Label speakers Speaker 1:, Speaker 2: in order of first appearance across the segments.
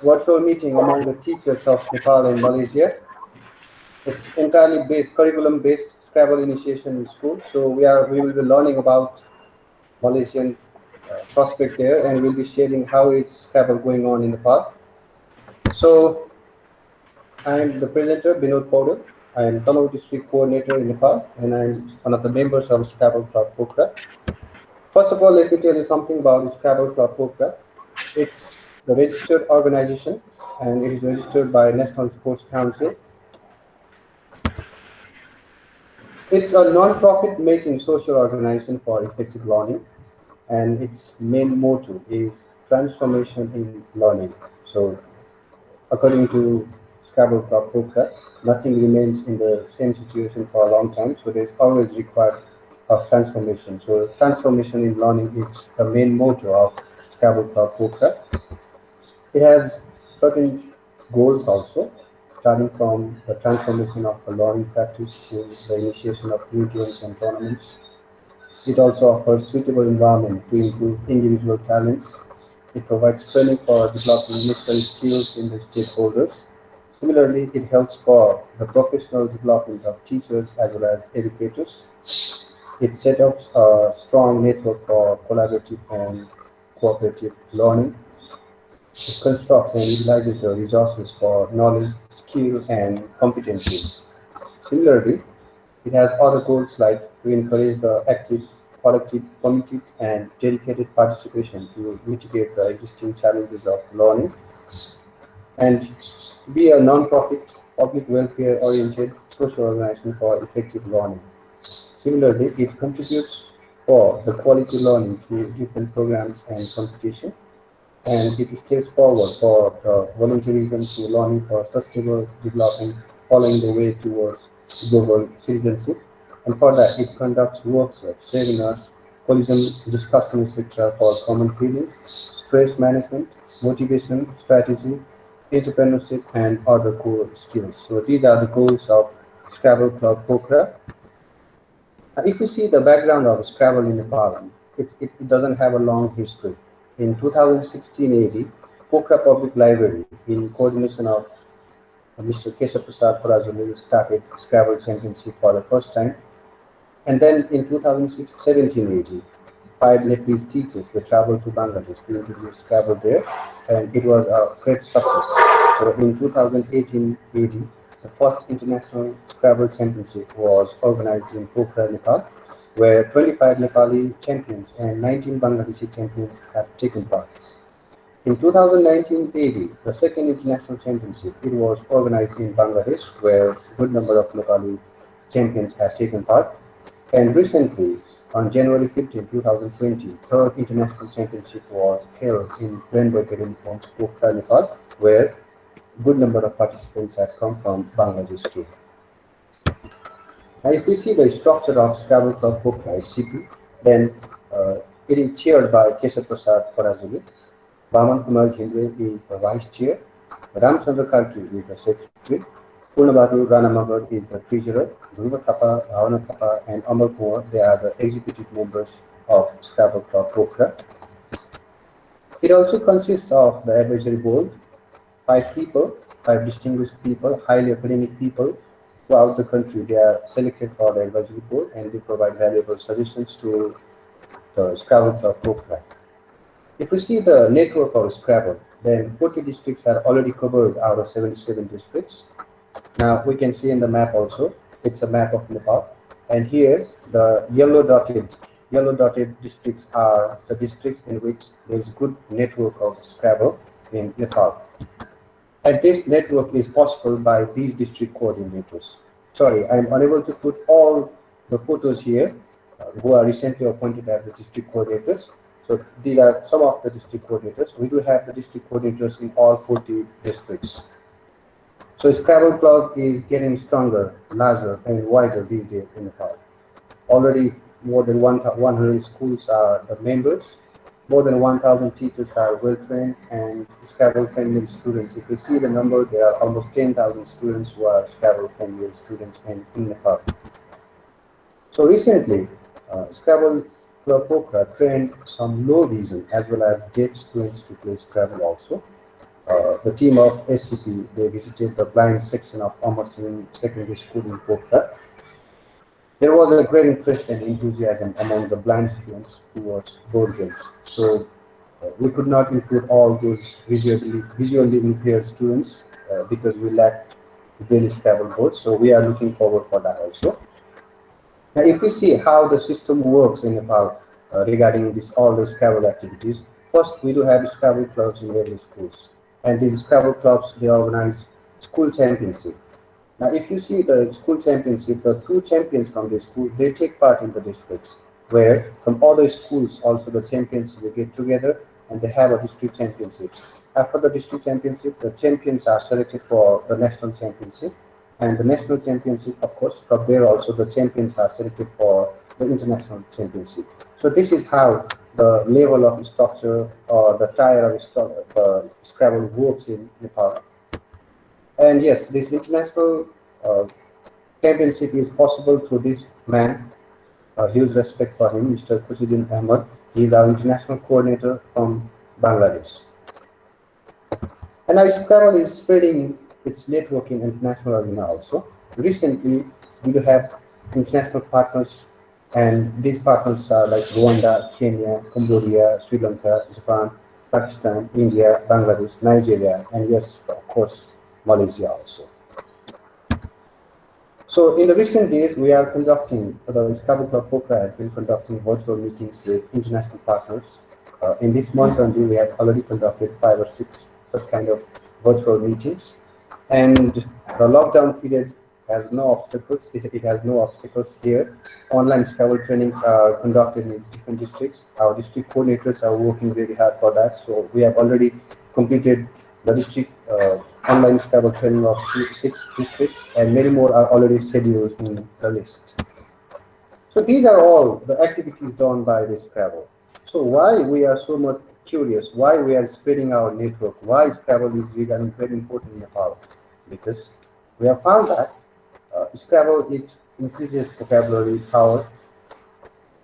Speaker 1: virtual meeting among the teachers of Nepal and Malaysia. It's entirely based, curriculum-based Scrabble initiation in school. So we will be learning about Malaysian prospect there, and we'll be sharing how is Scrabble going on in Nepal. So I'm the presenter, Binod Paudel. I am Tanahun District Coordinator in Nepal, and I'm one of the members of Scrabble Club Pokhara. First of all, let me tell you something about Scrabble Club Pokhara. It's the registered organization, and it is registered by National Sports Council. It's a non-profit making social organization for effective learning, and its main motto is transformation in learning. So, according to Scrabble Club Poker, nothing remains in the same situation for a long time. So, there's always required of transformation. So, transformation in learning is the main motto of Scrabble Club Poker. It has certain goals also, starting from the transformation of the learning practice to the initiation of new games and tournaments. It also offers suitable environment to improve individual talents. It provides training for developing necessary skills in the stakeholders. Similarly, it helps for the professional development of teachers as well as educators. It sets up a strong network for collaborative and cooperative learning. It constructs and utilizes the resources for knowledge, skill, and competencies. Similarly, it has other goals like to encourage the active, collective, committed, and dedicated participation to mitigate the existing challenges of learning, and to be a non-profit, public welfare-oriented social organization for effective learning. Similarly, it contributes for the quality learning through different programs and competition, and it steps forward for the volunteerism to learning for sustainable development, following the way towards global citizenship. And for that, it conducts workshops, seminars, collision discussion, etc., for common feelings, stress management, motivation, strategy, entrepreneurship, and other core skills. So these are the goals of Scrabble Club Pokhara. If you see the background of Scrabble in Nepal, it doesn't have a long history. In 2016 AD, Pokhara Public Library, in coordination of Mr. Keshav Prasad Parazulu, started Scrabble Championship for the first time. And then in 2017 AD, five Nepalese teachers they traveled to Bangladesh to introduce Scrabble there, and it was a great success. So in 2018 AD, the first international Scrabble championship was organized in Pokhara, Nepal, where 25 Nepali champions and 19 Bangladeshi champions have taken part. In 2019 AD, the second international championship, it was organized in Bangladesh, where a good number of Nepali champions have taken part. And recently, on January 15, 2020, third international championship was held in Rainbow Academy from Pokhara, Nepal, where a good number of participants have come from Bangladesh too. Now, if we see the structure of Scrabble Club Pokhara SCP, then it is chaired by Keshav Prasad Parazuli. Vaman Kumar Ghimre is the vice chair. Ramchandra Karki is the secretary. Purnabhadru Ranamagar is the treasurer. Dhruva Thapa, Bhavana Thapa, and Amar Kumar, they are the executive members of Scrabble Club Pokhara. It also consists of the advisory board, five people, five distinguished people, highly academic people throughout the country. They are selected for the advisory board and they provide valuable suggestions to the Scrabble Club Pokhara. If we see the network of Scrabble, then 40 districts are already covered out of 77 districts. Now we can see in the map also, it's a map of Nepal. And here the yellow dotted districts are the districts in which there is good network of Scrabble in Nepal. And this network is possible by these district coordinators. Sorry, I'm unable to put all the photos here who are recently appointed as the district coordinators. So these are some of the district coordinators. We do have the district coordinators in all 40 districts. So Scrabble Club is getting stronger, larger, and wider these days in Nepal. Already more than 100 schools are the members. More than 1,000 teachers are well trained, and Scrabble friendly students. If you see the number, there are almost 10,000 students who are Scrabble friendly students in Nepal. So recently, Scrabble Club Pokhara trained some low vision as well as deaf students to play Scrabble also. the team of SCP, they visited the blind section of Amerson Secondary School in Pokhara. There was a great interest and enthusiasm among the blind students towards board games. So we could not include all those visually impaired students because we lacked daily Scrabble boards. So we are looking forward for that also. Now, if we see how the system works in Nepal regarding all the Scrabble activities, first we do have Scrabble clubs in various schools, and these Scrabble clubs they organize school championship. Now, if you see the school championship, the two champions from the school they take part in the districts, where from other schools also the champions they get together and they have a district championship. After the district championship, the champions are selected for the national championship, and the national championship, of course, from there also the champions are selected for the international championship. So this is how the level of structure or the tier of Scrabble works in Nepal. And yes, this international uh, championship is possible through this man. Huge respect for him, Mr. Kusuddin Ahmed. He is our international coordinator from Bangladesh. And now Scrabble is spreading its network in international arena also. Recently, we do have international partners, and these partners are like Rwanda, Kenya, Cambodia, Sri Lanka, Japan, Pakistan, India, Bangladesh, Nigeria, and yes, of course, Malaysia also. So in the recent days, we are conducting, the Scrabble Club Pokhara has been conducting virtual meetings with international partners. In this month only, we have already conducted 5 or 6 such kind of virtual meetings. And the lockdown period has no obstacles. It has no obstacles here. Online Scrabble trainings are conducted in different districts. Our district coordinators are working really hard for that. So we have already completed the district online Scrabble training of 6 districts, and many more are already scheduled in the list. So these are all the activities done by this Scrabble. So why we are so much curious, why we are spreading our network, why Scrabble is regarding very important in Nepal? Because we have found that Scrabble it increases vocabulary power,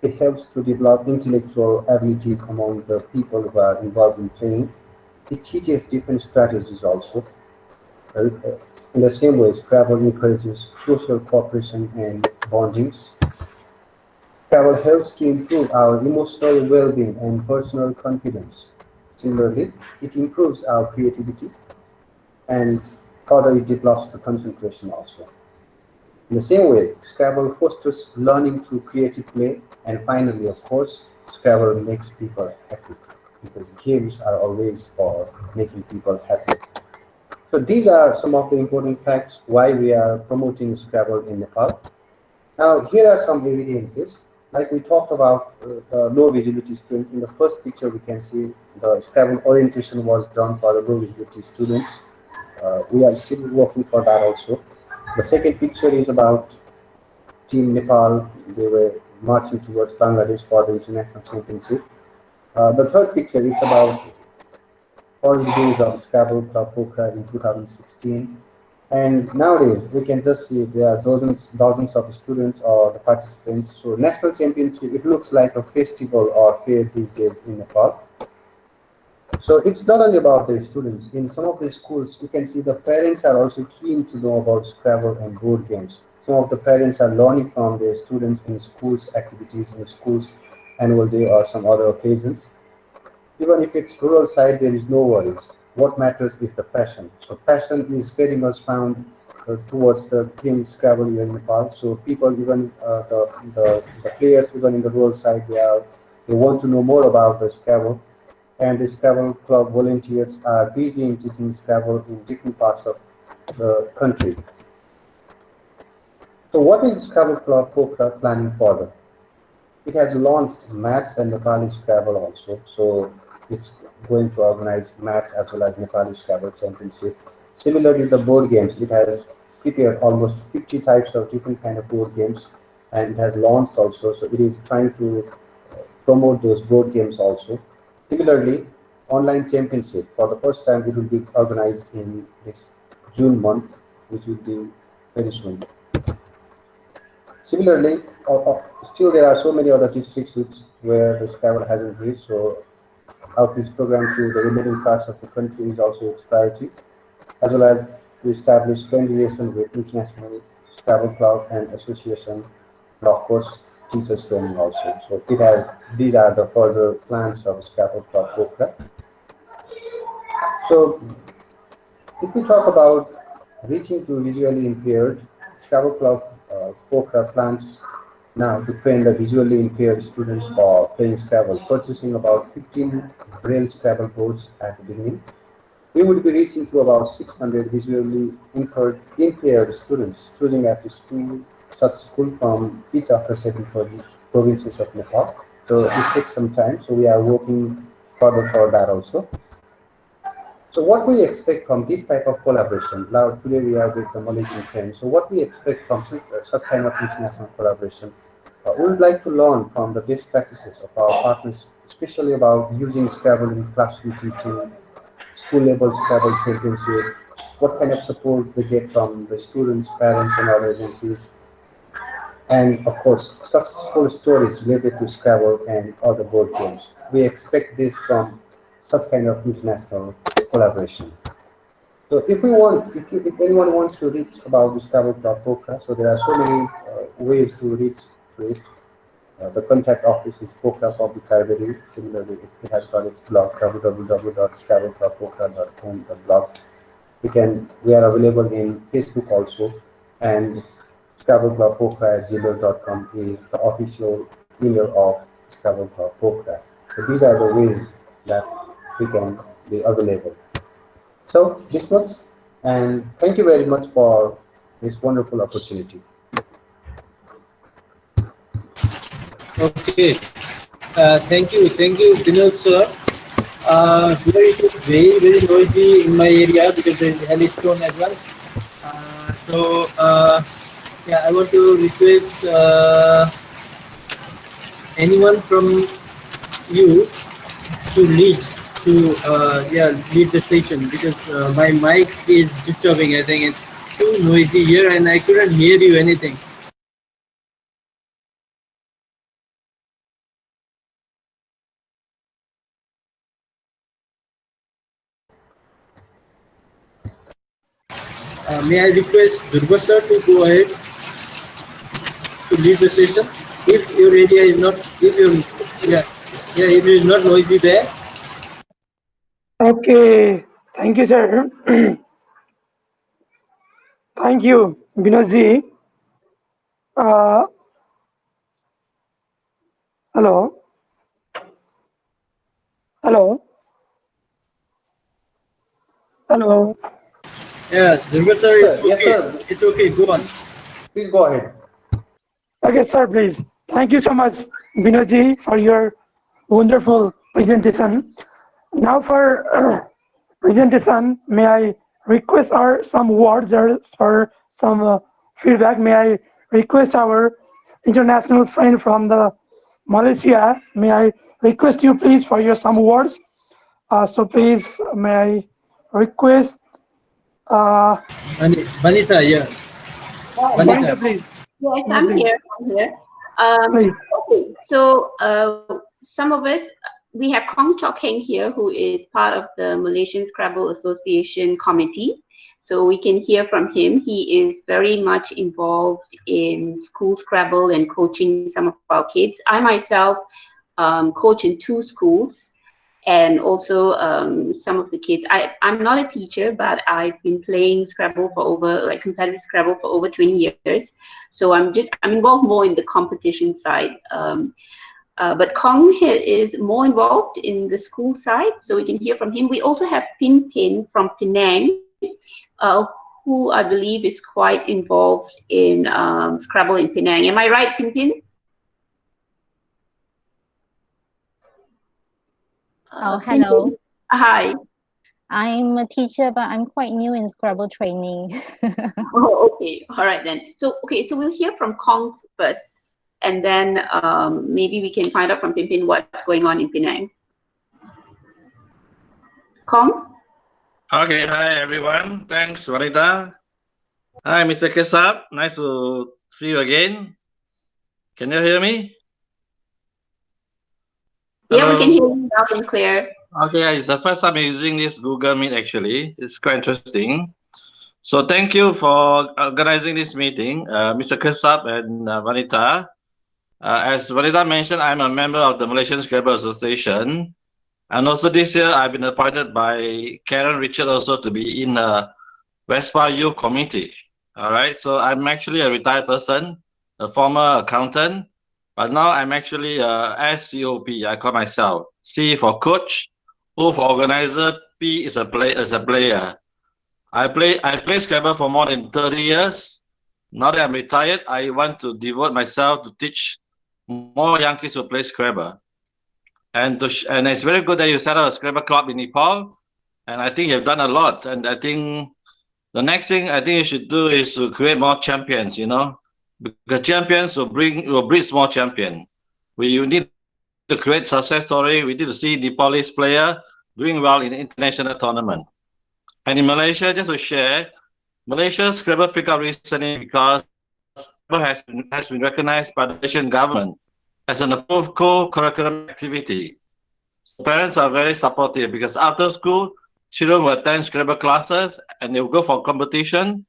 Speaker 1: it helps to develop intellectual abilities among the people who are involved in playing. It teaches different strategies also. Uh, In the same way, Scrabble encourages social cooperation and bondings. Scrabble helps to improve our emotional well-being and personal confidence. Similarly, it improves our creativity and further it develops the concentration also. In the same way, Scrabble fosters learning through creative play, and finally, of course, Scrabble makes people happy because games are always for making people happy. So these are some of the important facts why we are promoting Scrabble in Nepal. Now, here are some evidences. Like we talked about the low visibility students. In the first picture, we can see the Scrabble orientation was done for the low visibility students. We are still working for that also. The second picture is about Team Nepal. They were marching towards Bangladesh for the international championship. The third picture is about early days of Scrabble Club Pokhara in 2016. And nowadays, we can just see there are dozens of students or the participants. So national championship, it looks like a festival or fair these days in Nepal. So it's not only about the students. In some of the schools, you can see the parents are also keen to know about Scrabble and board games. Some of the parents are learning from their students in schools activities, in schools annual day or some other occasions. Even if it's rural side, there is no worries. What matters is the passion. So passion is very much found towards the game Scrabble here in Nepal. So people, even the players, even in the rural side, they want to know more about the Scrabble. And the Scrabble club volunteers are busy in teaching Scrabble in different parts of the country. So what is Scrabble Club Pokhara planning further? It has launched Maths and Nepali Scrabble also. So it's going to organize Maths as well as Nepali Scrabble Championship. Similarly, the board games, it has prepared almost 50 types of different kind of board games and it has launched also. So it is trying to promote those board games also. Similarly, online championship, for the first time, it will be organized in this June month, which will be very soon. Similarly, still there are so many other districts where the Scrabble hasn't reached. So outreach program to the remaining parts of the country is also its priority, as well as to establish friendly relation with international Scrabble Club and Association, and of course teachers training also. So these are the further plans of Scrabble Club Pokhara. So if we talk about reaching to visually impaired, Scrabble Club Pokhara plans now to train the visually impaired students for playing Scrabble, purchasing about 15 Braille Scrabble boards at the beginning. We would be reaching to about 600 visually impaired students, choosing at least two such schools from each of the seven provinces of Nepal. So it takes some time, so we are working further for that also. So what we expect from this type of collaboration, now today we are with the Malaysian friends, so what we expect from such kind of international collaboration, we would like to learn from the best practices of our partners, especially about using Scrabble in classroom teaching, school level Scrabble championship, what kind of support they get from the students, parents and other agencies, and of course successful stories related to Scrabble and other board games. We expect this from such kind of international collaboration. So if anyone wants to reach about Gustavo Poca, so there are so many ways to reach to it. The contact office is Poca Public Library. Similarly, it has got its blog www.scrabble.poca.com. The blog. We are available in Facebook also, and scrabble.poca@gmail.com is the official email of Scrabble.poca. So these are the ways that we can be available. So this was, and thank you very much for this wonderful opportunity.
Speaker 2: Okay. Thank you, Binod sir. Here it is very noisy in my area because there is hailstone as well. Yeah, I want to request anyone from you to lead the session because my mic is disturbing. I think it's too noisy here and I couldn't hear you anything. May I request Durga sir to go ahead to lead the session? If your area is not, if your if it is not noisy there.
Speaker 3: Okay, thank you, sir. Thank you, Binodji. Uh, hello, hello, hello.
Speaker 2: Yeah, Durga sir,
Speaker 1: Sir,
Speaker 2: it's
Speaker 1: yes,
Speaker 2: okay.
Speaker 1: sir.
Speaker 2: It's okay. Go on.
Speaker 1: Please go ahead.
Speaker 3: Okay, sir, please. Thank you so much, Binodji, for your wonderful presentation. Now for presentation, may I request our some words or some feedback? May I request our international friend from the Malaysia? May I request you please for your some words? So please, may I request uh,
Speaker 2: Vannitha, yeah.
Speaker 3: Vannitha,
Speaker 2: Vannitha.
Speaker 3: please.
Speaker 4: Yes,
Speaker 3: Yeah, please.
Speaker 4: I'm here. Um,
Speaker 3: Please.
Speaker 4: okay, so some of us, we have Kong Chok Heng here, who is part of the Malaysian Scrabble Association committee. So we can hear from him. He is very much involved in school Scrabble and coaching some of our kids. I myself coach in 2 schools, and also some of the kids. I'm not a teacher, but I've been playing Scrabble for like competitive Scrabble for over 20 years. So I'm involved more in the competition side. But Kong is more involved in the school side, so we can hear from him. We also have Pin Pin from Penang, who I believe is quite involved in Scrabble in Penang. Am I right, Pin Pin?
Speaker 5: Hello.
Speaker 4: Hi.
Speaker 5: I'm a teacher, but I'm quite new in Scrabble training.
Speaker 4: Oh, okay. All right then. So, okay, so we'll hear from Kong first, and then maybe we can find out from Pimpin what's going on in Penang. Kong?
Speaker 6: Okay, hi everyone. Thanks, Vannitha. Hi, Mr. Kesab. Nice to see you again. Can you hear me?
Speaker 4: Yeah, we can hear
Speaker 6: Hello.
Speaker 4: you loud and clear.
Speaker 6: Okay, it's the first time I'm using this Google Meet actually. It's quite interesting. So thank you for organizing this meeting, Mr. Kesap and Vannitha. As Vannitha mentioned, I'm a member of the Malaysian Scrabble Association. And also this year, I've been appointed by Karen Richard also to be in the Vespa Youth Committee. All right, so I'm actually a retired person, a former accountant, but now I'm actually a SCOP. I call myself C for coach, O for organizer, P is a player. I play Scrabble for more than 30 years. Now that I'm retired, I want to devote myself to teach more young kids to play Scrabble. And it's very good that you set up a Scrabble club in Nepal. And I think you've done a lot. And I think the next thing I think you should do is to create more champions, you know, because champions will breed more champions. You need to create success story. We need to see Nepalese player doing well in international tournament. And in Malaysia, just to share, Malaysia's Scrabble picked up recently because Scrabble has been recognized by the Malaysian government as an approved co-curriculum activity. So parents are very supportive because after school, children will attend Scrabble classes and they will go for competition.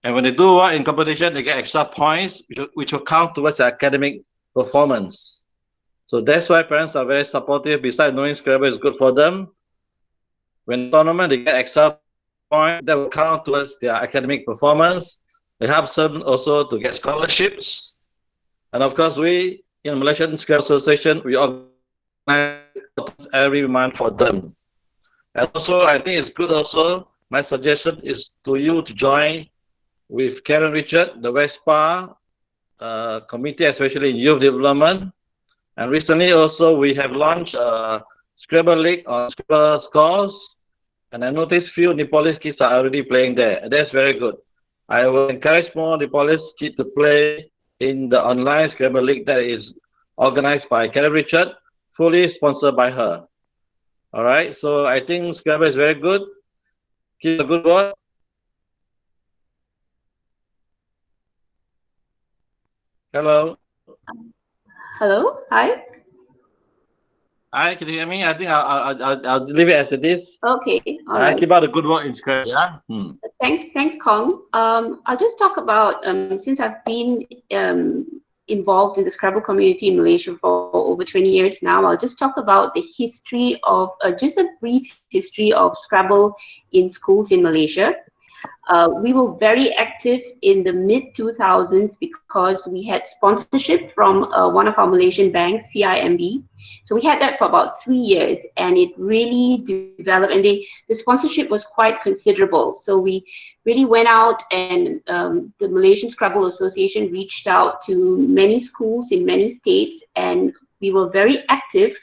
Speaker 6: And when they do well in competition, they get extra points, which will count towards their academic performance. So that's why parents are very supportive. Besides knowing Scrabble is good for them, when tournament they get extra points that will count towards their academic performance. It helps them also to get scholarships. And of course, we in Malaysian Scrabble Association, we organize every month for them. And also, I think it's good also, my suggestion is to you to join with Karen Richard, the Vespa committee, especially in youth development. And recently also, we have launched a Scrabble League on Scrabble scores. And I noticed few Nepalese kids are already playing there. And that's very good. I will encourage more Nepalese kids to play in the online Scrabble League that is organized by Karen Richard, fully sponsored by her. All right, so I think Scrabble is very good. Keep the good work. Hello.
Speaker 4: Hello, hi.
Speaker 6: Hi, can you hear me? I think I'll leave it as it is.
Speaker 4: Okay, all right.
Speaker 6: Keep out the good work in Scrabble, yeah?
Speaker 4: Thanks, Kong. I'll just talk about, since I've been involved in the Scrabble community in Malaysia for over 20 years now, I'll just talk about the history of, just a brief history of Scrabble in schools in Malaysia. We were very active in the mid-2000s because we had sponsorship from one of our Malaysian banks, CIMB. So we had that for about 3 years, and it really developed, and the sponsorship was quite considerable. So we really went out, and the Malaysian Scrabble Association reached out to many schools in many states, and we were very active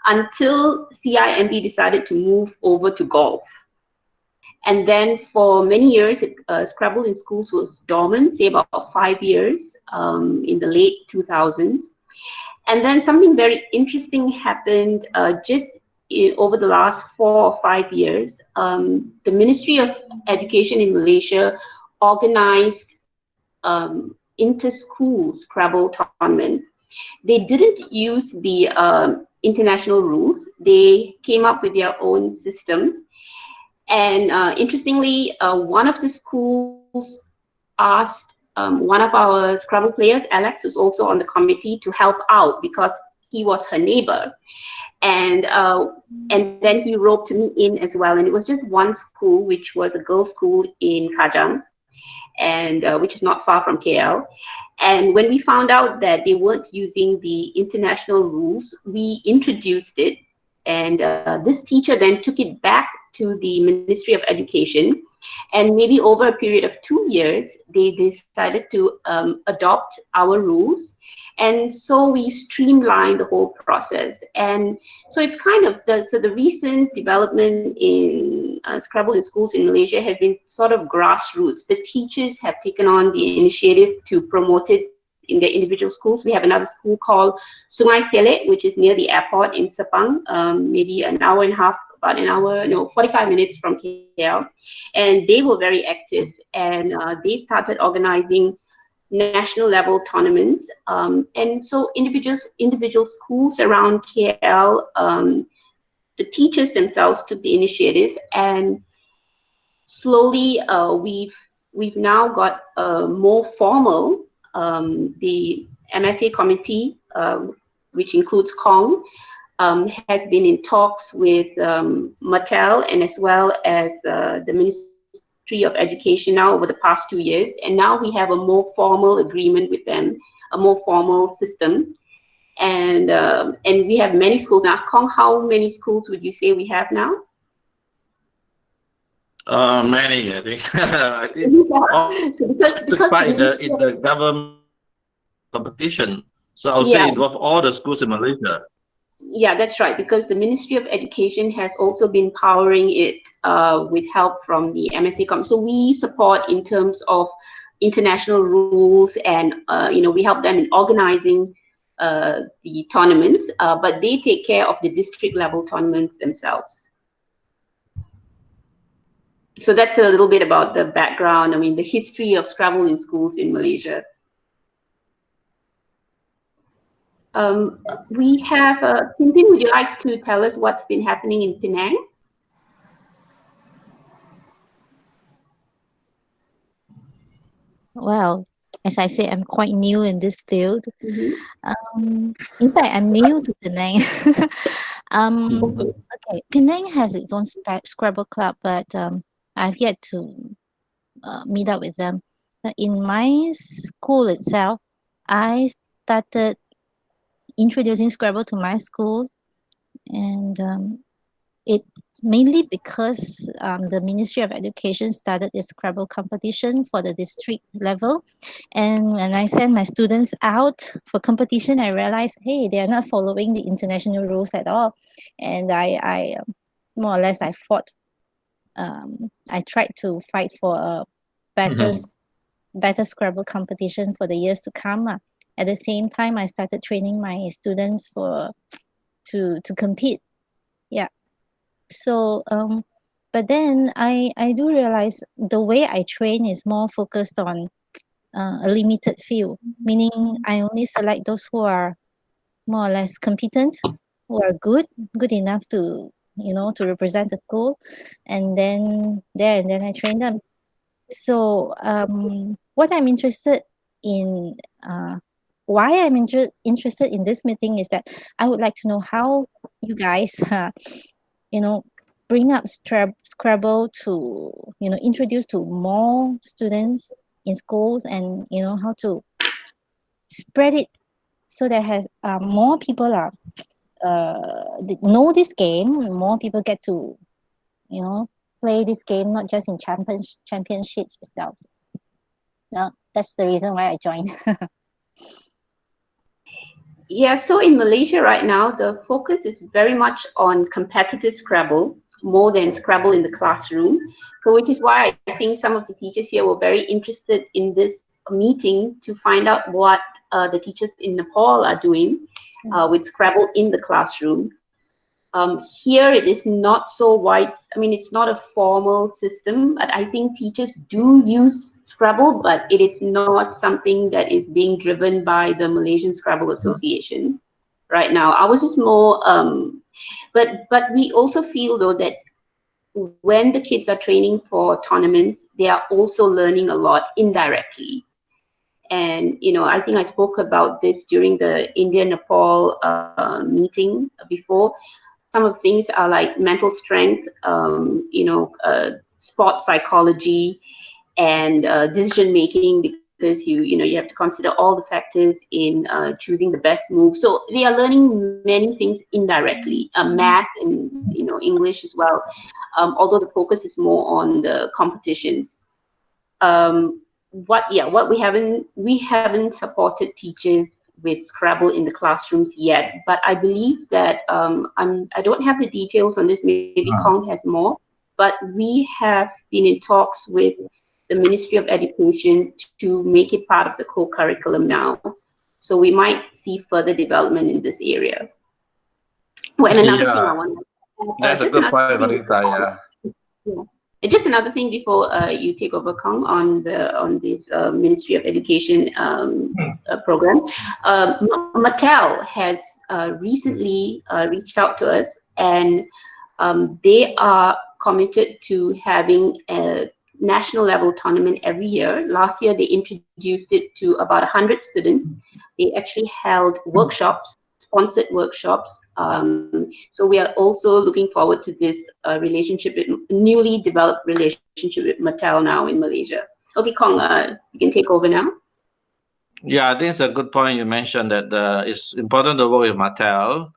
Speaker 4: until CIMB decided to move over to golf. And then for many years, Scrabble in schools was dormant, say about 5 years in the late 2000s. And then something very interesting happened just over the last 4 or 5 years. The Ministry of Education in Malaysia organized inter-school Scrabble tournament. They didn't use the international rules. They came up with their own system. And interestingly, one of the schools asked one of our Scrabble players, Alex, who's also on the committee, to help out because he was her neighbor. And then he roped me in as well. And it was just one school, which was a girls' school in Kajang, and which is not far from KL. And when we found out that they weren't using the international rules, we introduced it. And this teacher then took it back to the Ministry of Education, and maybe over a period of 2 years, they decided to adopt our rules, and so we streamlined the whole process. And so it's kind of the recent development in Scrabble in schools in Malaysia has been sort of grassroots. The teachers have taken on the initiative to promote it in their individual schools. We have another school called Sungai Pelet, which is near the airport in Sepang, maybe an hour and a half, about an hour, no, 45 minutes from KL. And they were very active, and they started organizing national level tournaments. And so individual schools around KL the teachers themselves took the initiative, and slowly we've now got a more formal, the MSA committee, which includes Kong, has been in talks with Mattel and as well as the Ministry of Education now over the past 2 years, and now we have a more formal agreement with them, a more formal system, and we have many schools now. Kong, how many schools would you say we have now?
Speaker 6: Many, I think. I think all
Speaker 4: So because
Speaker 6: took part in the government competition. So I would say involve all the schools in Malaysia.
Speaker 4: Yeah, that's right, because the Ministry of Education has also been powering it with help from the MSA. So we support in terms of international rules, and we help them in organizing the tournaments, but they take care of the district level tournaments themselves. So that's a little bit about the background, I mean, the history of Scrabble in schools in Malaysia. We have, Tintin, would you like to tell us what's been happening in Penang?
Speaker 5: Well, as I say, I'm quite new in this field.
Speaker 4: Mm-hmm.
Speaker 5: In fact, I'm new to Penang. Okay, Penang has its own Scrabble club, but I've yet to meet up with them. But in my school itself, I started introducing Scrabble to my school, and it's mainly because the Ministry of Education started this Scrabble competition for the district level. And when I sent my students out for competition, I realized, hey, they are not following the international rules at all. And I more or less, I fought. I tried to fight for a better Scrabble competition for the years to come. At the same time, I started training my students to compete. Yeah. So but then I do realize the way I train is more focused on a limited field, meaning I only select those who are more or less competent, who are good enough to to represent the school, and then I train them. So what I'm interested in, why I'm interested in this meeting is that I would like to know how you guys bring up Scrabble to introduce to more students in schools, and how to spread it so that have more people are know this game, more people get to play this game, not just in championships itself. No, that's the reason why I joined.
Speaker 4: Yeah, so in Malaysia right now, the focus is very much on competitive Scrabble, more than Scrabble in the classroom. So which is why I think some of the teachers here were very interested in this meeting to find out what the teachers in Nepal are doing with Scrabble in the classroom. Here it is not so wide. I mean, it's not a formal system, but I think teachers do use Scrabble, but it is not something that is being driven by the Malaysian Scrabble Association right now. I was just more, but we also feel though that when the kids are training for tournaments, they are also learning a lot indirectly. And I think I spoke about this during the India-Nepal meeting before. Some of the things are like mental strength, sport psychology, and decision making, because you have to consider all the factors in choosing the best move. So they are learning many things indirectly, math and English as well. Although the focus is more on the competitions. What we haven't supported teachers with Scrabble in the classrooms yet, but I believe that I don't have the details on this. Maybe Kong has more, but we have been in talks with the Ministry of Education to make it part of the core curriculum now. So we might see further development in this area. Well, and another thing I want to
Speaker 6: that's a good point, Vannitha.
Speaker 4: Yeah. Just another thing before you take over, Kong, on this Ministry of Education program. Mattel has recently reached out to us, and They are committed to having a national level tournament every year. Last year, they introduced it to about 100 students. They actually held workshops, sponsored workshops. So we are also looking forward to this relationship, newly developed relationship with Mattel now in Malaysia. Okay, Kong, you can take over now.
Speaker 6: Yeah, I think it's a good point you mentioned that it's important to work with Mattel.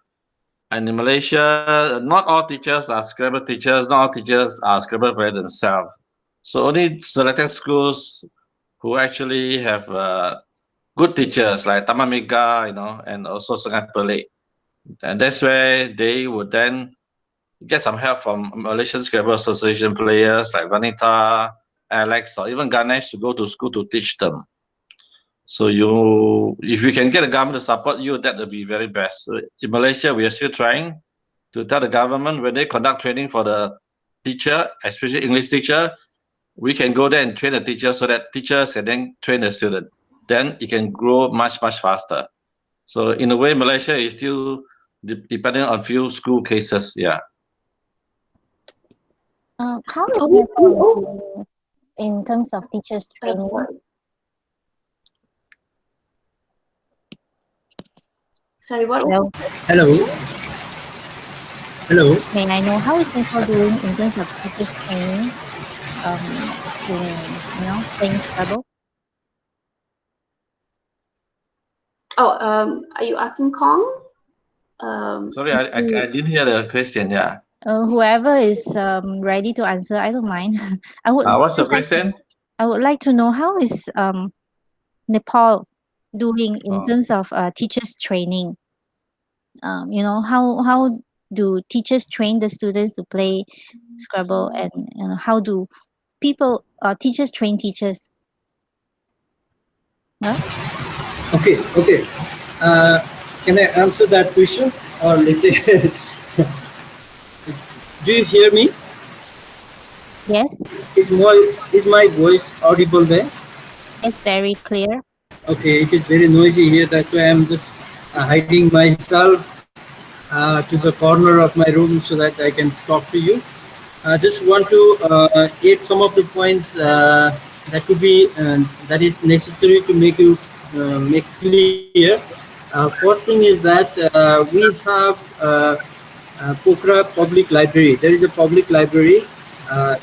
Speaker 6: And in Malaysia, not all teachers are Scrabble teachers, not all teachers are Scrabble players themselves. So only selected schools who actually have good teachers like Taman Mega, and also Sungai Pelik. And that's where they would then get some help from Malaysian Scrabble Association players like Vannitha, Alex, or even Ganesh to go to school to teach them. So if you can get the government to support you, that would be very best. So in Malaysia, we are still trying to tell the government when they conduct training for the teacher, especially English teacher, we can go there and train the teacher so that teachers can then train the student. Then it can grow much, much faster. So in a way, Malaysia is still depending on few school cases. Yeah.
Speaker 5: How is Nepal in terms of teachers training?
Speaker 4: Sorry, what?
Speaker 5: Hello.
Speaker 2: Hello. Hello.
Speaker 5: May I know how is Nepal doing in terms of teachers training? Playing Scrabble?
Speaker 4: Oh, are you asking Kong?
Speaker 6: Sorry, I didn't hear the question. Yeah.
Speaker 5: Whoever is ready to answer, I don't mind.
Speaker 6: What's the question?
Speaker 5: I would like to know how is Nepal doing in terms of teachers training? How do teachers train the students to play Scrabble, and how do teachers train teachers? Huh?
Speaker 2: Okay. Can I answer that question, or let's say, do you hear me?
Speaker 5: Yes.
Speaker 2: Is my voice audible there?
Speaker 5: It's very clear.
Speaker 2: Okay, it is very noisy here. That's why I'm just hiding myself to the corner of my room so that I can talk to you. I just want to add some of the points that could be that is necessary to make clear. First thing is that we have Pokhara Public Library. There is a public library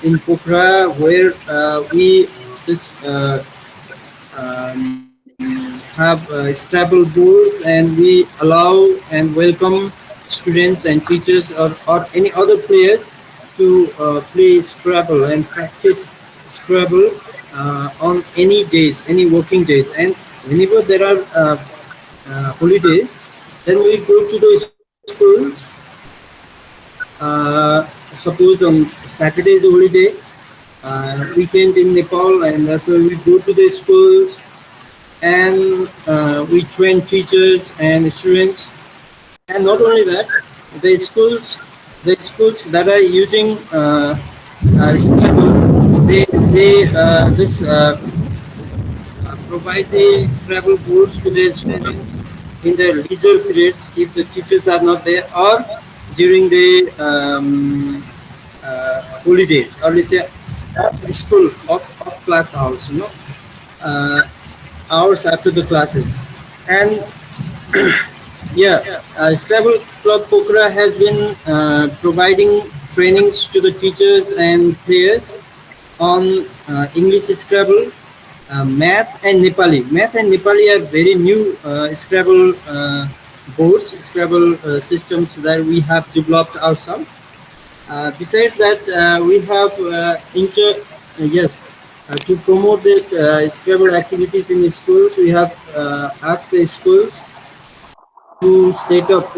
Speaker 2: in Pokhara where we just have Scrabble boards, and we allow and welcome students and teachers or any other players to play Scrabble and practice Scrabble on any days, any working days. And whenever there are holidays, then we go to the schools. Suppose on Saturday is a holiday, weekend in Nepal, and that's why we go to the schools and we train teachers and students. And not only that, the schools that are using Scrabble, they just provide the Scrabble boards to their students in their leisure periods if the teachers are not there, or during the holidays, or let's say school off class hours, hours after the classes. And Scrabble Club Pokhara has been providing trainings to the teachers and players on English Scrabble, math and Nepali. Math and Nepali are very new Scrabble boards, Scrabble systems that we have developed ourselves. Besides that, we have to promote the Scrabble activities in the schools. We have asked the schools to set up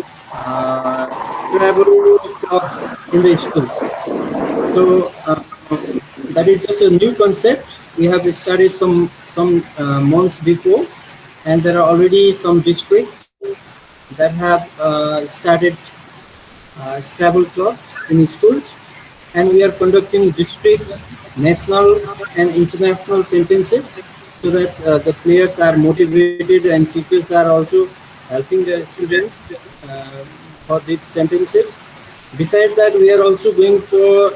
Speaker 2: Scrabble clubs in the schools. So that is just a new concept. We have started some months before, and there are already some districts that have started Scrabble clubs in schools, and we are conducting district, national, and international championships so that the players are motivated and teachers are also helping the students for these championships. Besides that, we are also going for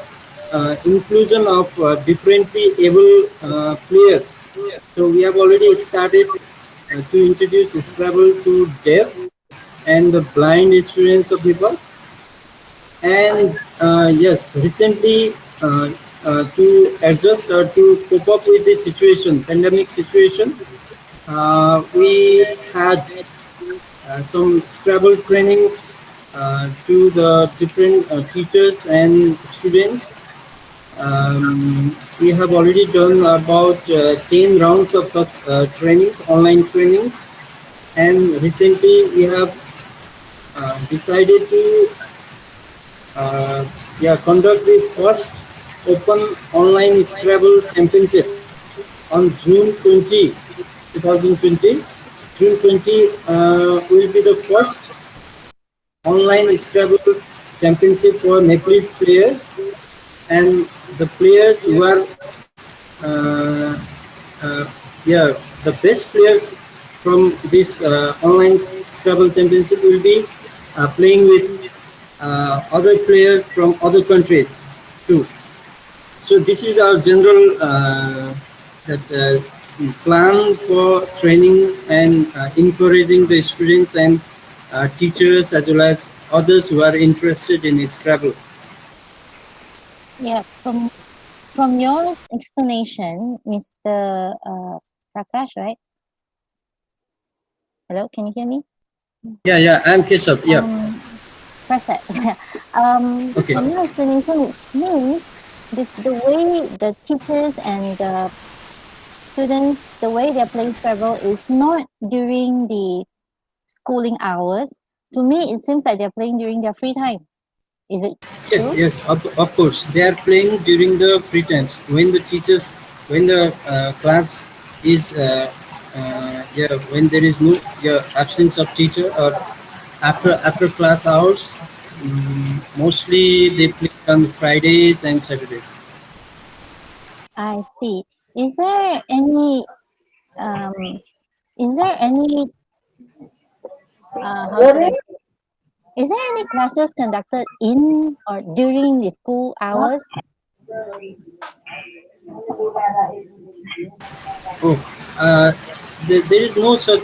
Speaker 2: inclusion of differently able players. So we have already started to introduce Scrabble to deaf and the blind students of Nepal. And yes, recently to adjust or to cope up with the situation, pandemic situation, we had some Scrabble trainings to the different teachers and students. We have already done about 10 rounds of such trainings, online trainings, and recently we have decided to conduct the first open online Scrabble championship on June 20, 2020. June 20 will be the first online Scrabble championship for Nepalese players, and the players who are uh, uh, yeah, the best players from this online Scrabble championship will be playing with other players from other countries too. So this is our general that plan for training and encouraging the students and teachers as well as others who are interested in Scrabble.
Speaker 5: Yeah, from your explanation, Mr. Prakash, right? Hello, can you hear me?
Speaker 2: Yeah, I'm Keshav. Yeah.
Speaker 5: Press that.
Speaker 2: Okay.
Speaker 5: From your explanation, it means the way the teachers and the students, the way they're playing Scrabble is not during the schooling hours. To me, it seems like they're playing during their free time. Is it
Speaker 2: Yes,
Speaker 5: true?
Speaker 2: yes, of course. They are playing during the free times when the teachers, when the class is, when there is no absence of teacher or after class hours. Mostly they play on Fridays and Saturdays.
Speaker 5: I see. Is there any is there any how should I is there any classes conducted in or during the school hours?
Speaker 2: Oh, there is no such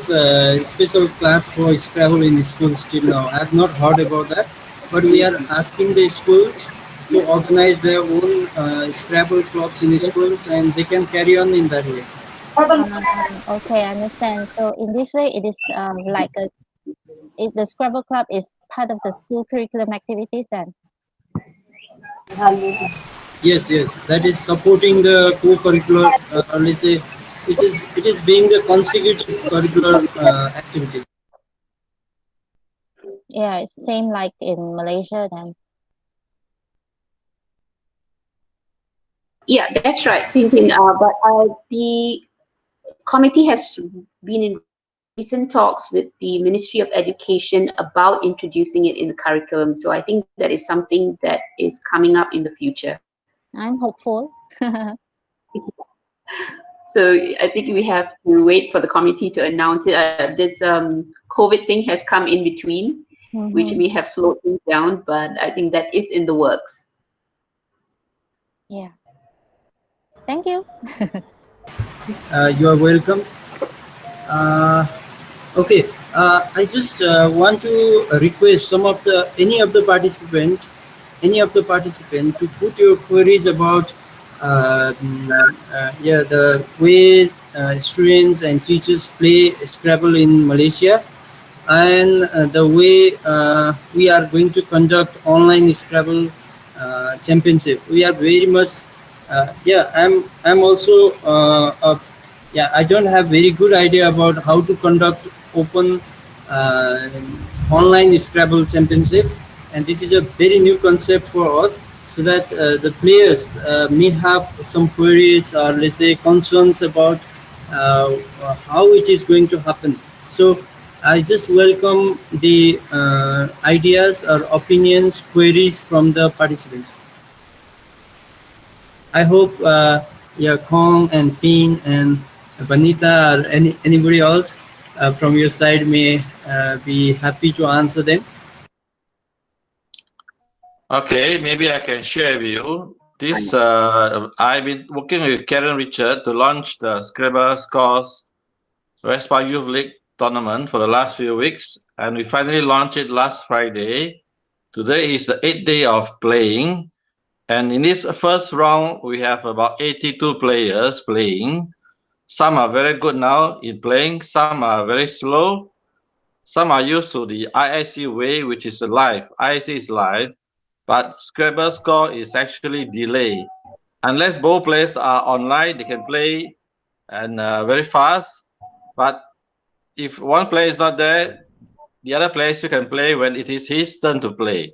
Speaker 2: special class for Scrabble in schools till now. I have not heard about that, but we are asking the schools to organize their own Scrabble clubs in schools, and they can carry on in that way.
Speaker 5: Okay, I understand. So in this way, it is like the Scrabble club is part of the school curriculum activities then.
Speaker 2: Yes, yes, that is supporting the co-curricular. Let's say it is being the consecutive curricular activity.
Speaker 5: Yeah, it's same like in Malaysia then.
Speaker 4: Yeah, that's right. But the committee has been in recent talks with the Ministry of Education about introducing it in the curriculum. So I think that is something that is coming up in the future.
Speaker 5: I'm hopeful.
Speaker 4: So I think we have to wait for the committee to announce it. This COVID thing has come in between, which
Speaker 5: Mhm.
Speaker 4: may have slowed things down, but I think that is in the works.
Speaker 5: Yeah. Thank you.
Speaker 2: You are welcome. Uh, okay, I just want to request any of the participant to put your queries about the way students and teachers play Scrabble in Malaysia, and the way we are going to conduct online Scrabble championship. We are very much I'm also I don't have very good idea about how to conduct open uh, online Scrabble championship, and this is a very new concept for us, so that the players may have some queries or let's say concerns about how it is going to happen. So I just welcome the ideas or opinions, queries from the participants. I hope Kong and Pin and Vannitha or anybody else from your side may be happy to answer them.
Speaker 6: Okay, maybe I can share with you. This I've been working with Karen Richard to launch the Scrabble Scores Vespa Youth League tournament for the last few weeks, and we finally launched it last Friday. Today is the 8th day of playing, and in this first round, we have about 82 players playing. Some are very good now in playing, some are very slow, some are used to the IIC way, which is live. IIC is live, but Scrabble score is actually delay. Unless both players are online, they can play and very fast. But if one player is not there, the other player still can play when it is his turn to play,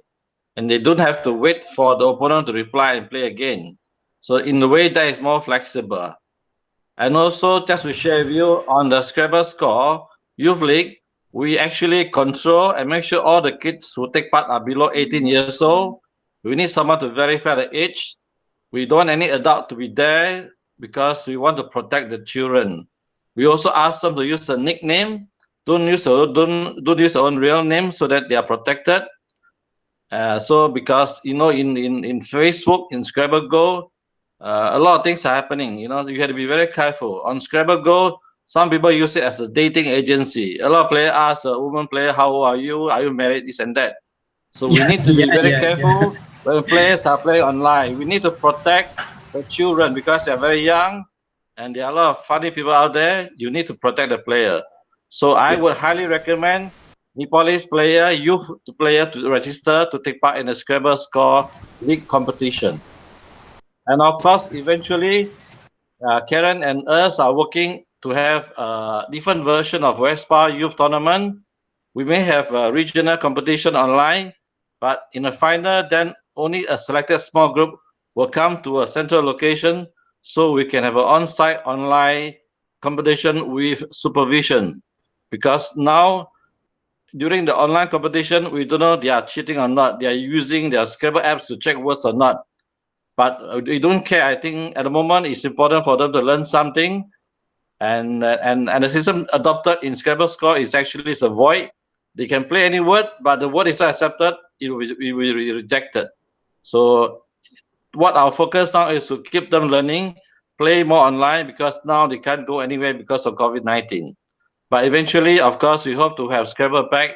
Speaker 6: and they don't have to wait for the opponent to reply and play again. So in a way, that is more flexible. And also, just to share with you on the Scrabble score, Youth League, we actually control and make sure all the kids who take part are below 18 years old. We need someone to verify the age. We don't want any adult to be there because we want to protect the children. We also ask them to use a nickname. Don't use their own real name so that they are protected. So because in Facebook, in Scrabble Go, a lot of things are happening. You have to be very careful. On Scrabble Go, some people use it as a dating agency. A lot of players ask a woman player, "How old are you? Are you married?" This and that. So we need to be very careful when players are playing online. We need to protect the children because they are very young, and there are a lot of funny people out there. You need to protect the player. So I would highly recommend Nepalese player, youth player to register to take part in the Scrabble Score League competition. And of course, eventually, Karen and us are working to have a different version of Vespa Youth Tournament. We may have a regional competition online, but in the final, then only a selected small group will come to a central location so we can have an on-site online competition with supervision. Because now, during the online competition, we don't know they are cheating or not. They are using their Scrabble apps to check words or not. But we don't care. I think at the moment it's important for them to learn something, and the system adopted in Scrabble Score is actually a void. They can play any word, but the word is not accepted, it will be rejected. So what our focus now is to keep them learning, play more online because now they can't go anywhere because of COVID-19. But eventually, of course, we hope to have Scrabble back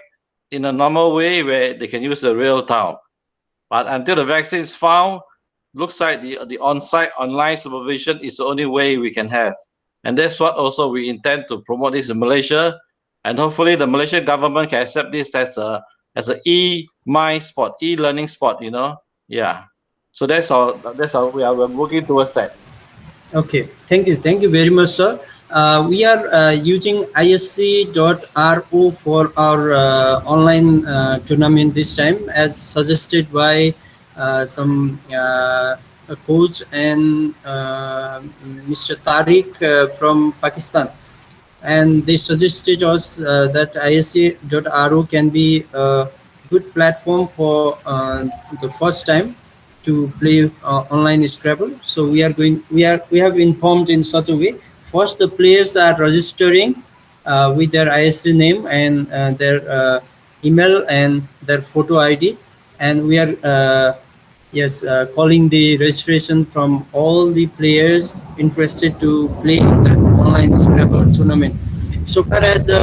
Speaker 6: in a normal way where they can use the real town. But until the vaccine is found, looks like the on-site online supervision is the only way we can have. And that's what also we intend to promote this in Malaysia. And hopefully the Malaysian government can accept this as a e-mind spot, e-learning spot, Yeah. So that's all we're working towards that.
Speaker 2: Okay, thank you very much, sir. We are using isc.ro for our online tournament this time, as suggested by some coach and Mr. Tariq from Pakistan, and they suggested us that isc.ro can be a good platform for the first time to play online Scrabble. So we have informed in such a way. First, the players are registering with their ISC name and their email and their photo ID, and we are calling the registration from all the players interested to play that online Scrabble tournament. So far as the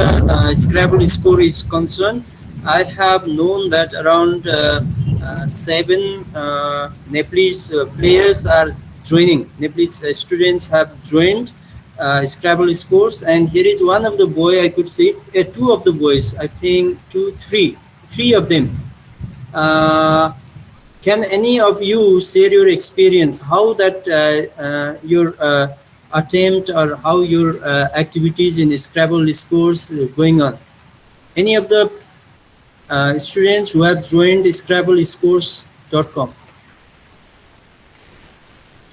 Speaker 2: Scrabble score is concerned, I have known that around 7 Nepalese players are joining. Nepalese students have joined Scrabble scores, and here is one of the boy I could see. Two of the boys, I think three of them. Can any of you share your experience, how that your attempt or how your activities in Scrabble scores going on? Any of the students who have joined scrabblescores.com?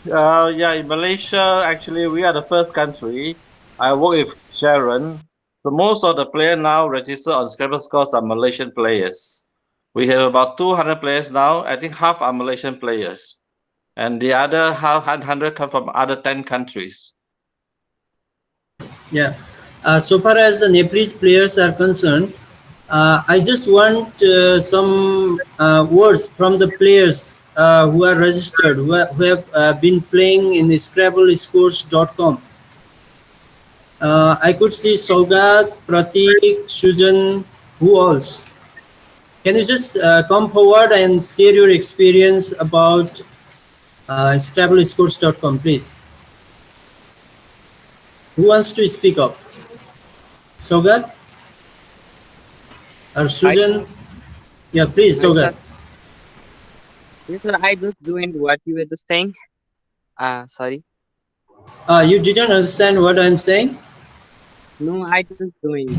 Speaker 6: Yeah, in Malaysia, actually, we are the first country. I work with Sharon. So most of the players now register on Scrabble Scores are Malaysian players. We have about 200 players now. I think half are Malaysian players. And the other half 100 come from other 10 countries.
Speaker 2: Yeah. So far as the Nepalese players are concerned, I just want some words from the players who are registered, who have been playing in scrabblescores.com. I could see Saugat, Pratik, Sujan, who else? Can you just come forward and share your experience about scrabblescores.com, please? Who wants to speak up? Saugat or
Speaker 7: I
Speaker 2: Sujan? Yeah, please,
Speaker 7: sir,
Speaker 2: Saugat.
Speaker 7: yes, sir, I just joined what you were just saying. Sorry.
Speaker 2: You didn't understand what I'm saying?
Speaker 7: No, I just joined.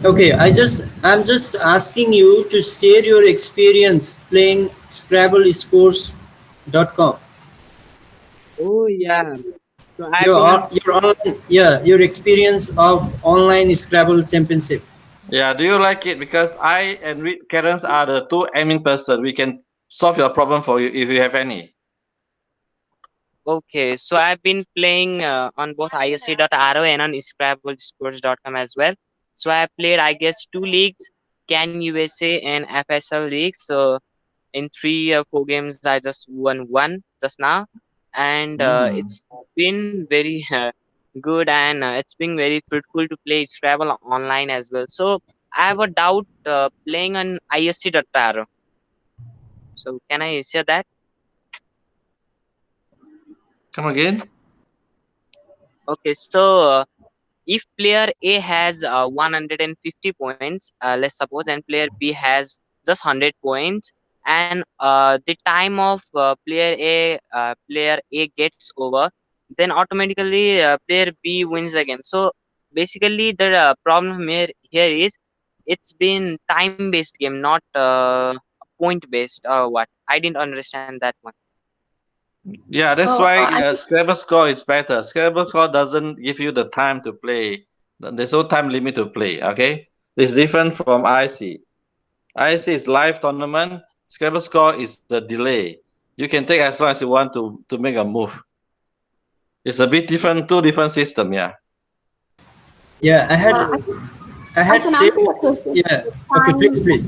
Speaker 2: Okay, I'm just asking you to share your experience playing scrabblescores.com.
Speaker 7: Oh yeah. So I've
Speaker 2: Your
Speaker 7: been
Speaker 2: your online, yeah, your experience of online Scrabble championship.
Speaker 6: Yeah, do you like it? Because I and Karen are the two admin person. We can solve your problem for you if you have any.
Speaker 7: okay. So I've been playing on both isc.ro and on scrabblescores.com as well. So I played, I guess, two leagues, Can USA and FSL leagues. So in 3 or 4 games, I just won one just now, and
Speaker 6: Mm.
Speaker 7: it's been very good, and it's been very fruitful to play Scrabble online as well. So I have a doubt playing on isc.ro. So can I share that?
Speaker 6: Come again?
Speaker 7: Okay, so if player A has 150 points, let's suppose, and player B has just 100 points, and the time of player A gets over, then automatically player B wins the game. So basically, the problem here is it's been time based game, not point based or what. I didn't understand that one.
Speaker 6: Yeah, that's
Speaker 4: Oh,
Speaker 6: why
Speaker 4: I think
Speaker 6: Scrabble score is better. Scrabble score doesn't give you the time to play. There's no time limit to play. Okay, it's different from IC. IC is live tournament. Scrabble score is a delay. You can take as long as you want to make a move. It's a bit different, two different system. Yeah.
Speaker 2: Yeah,
Speaker 4: I
Speaker 2: I
Speaker 4: I
Speaker 2: had
Speaker 4: can answer
Speaker 2: saved.
Speaker 4: your question.
Speaker 2: Yeah. Okay, please,
Speaker 4: Time,
Speaker 2: please.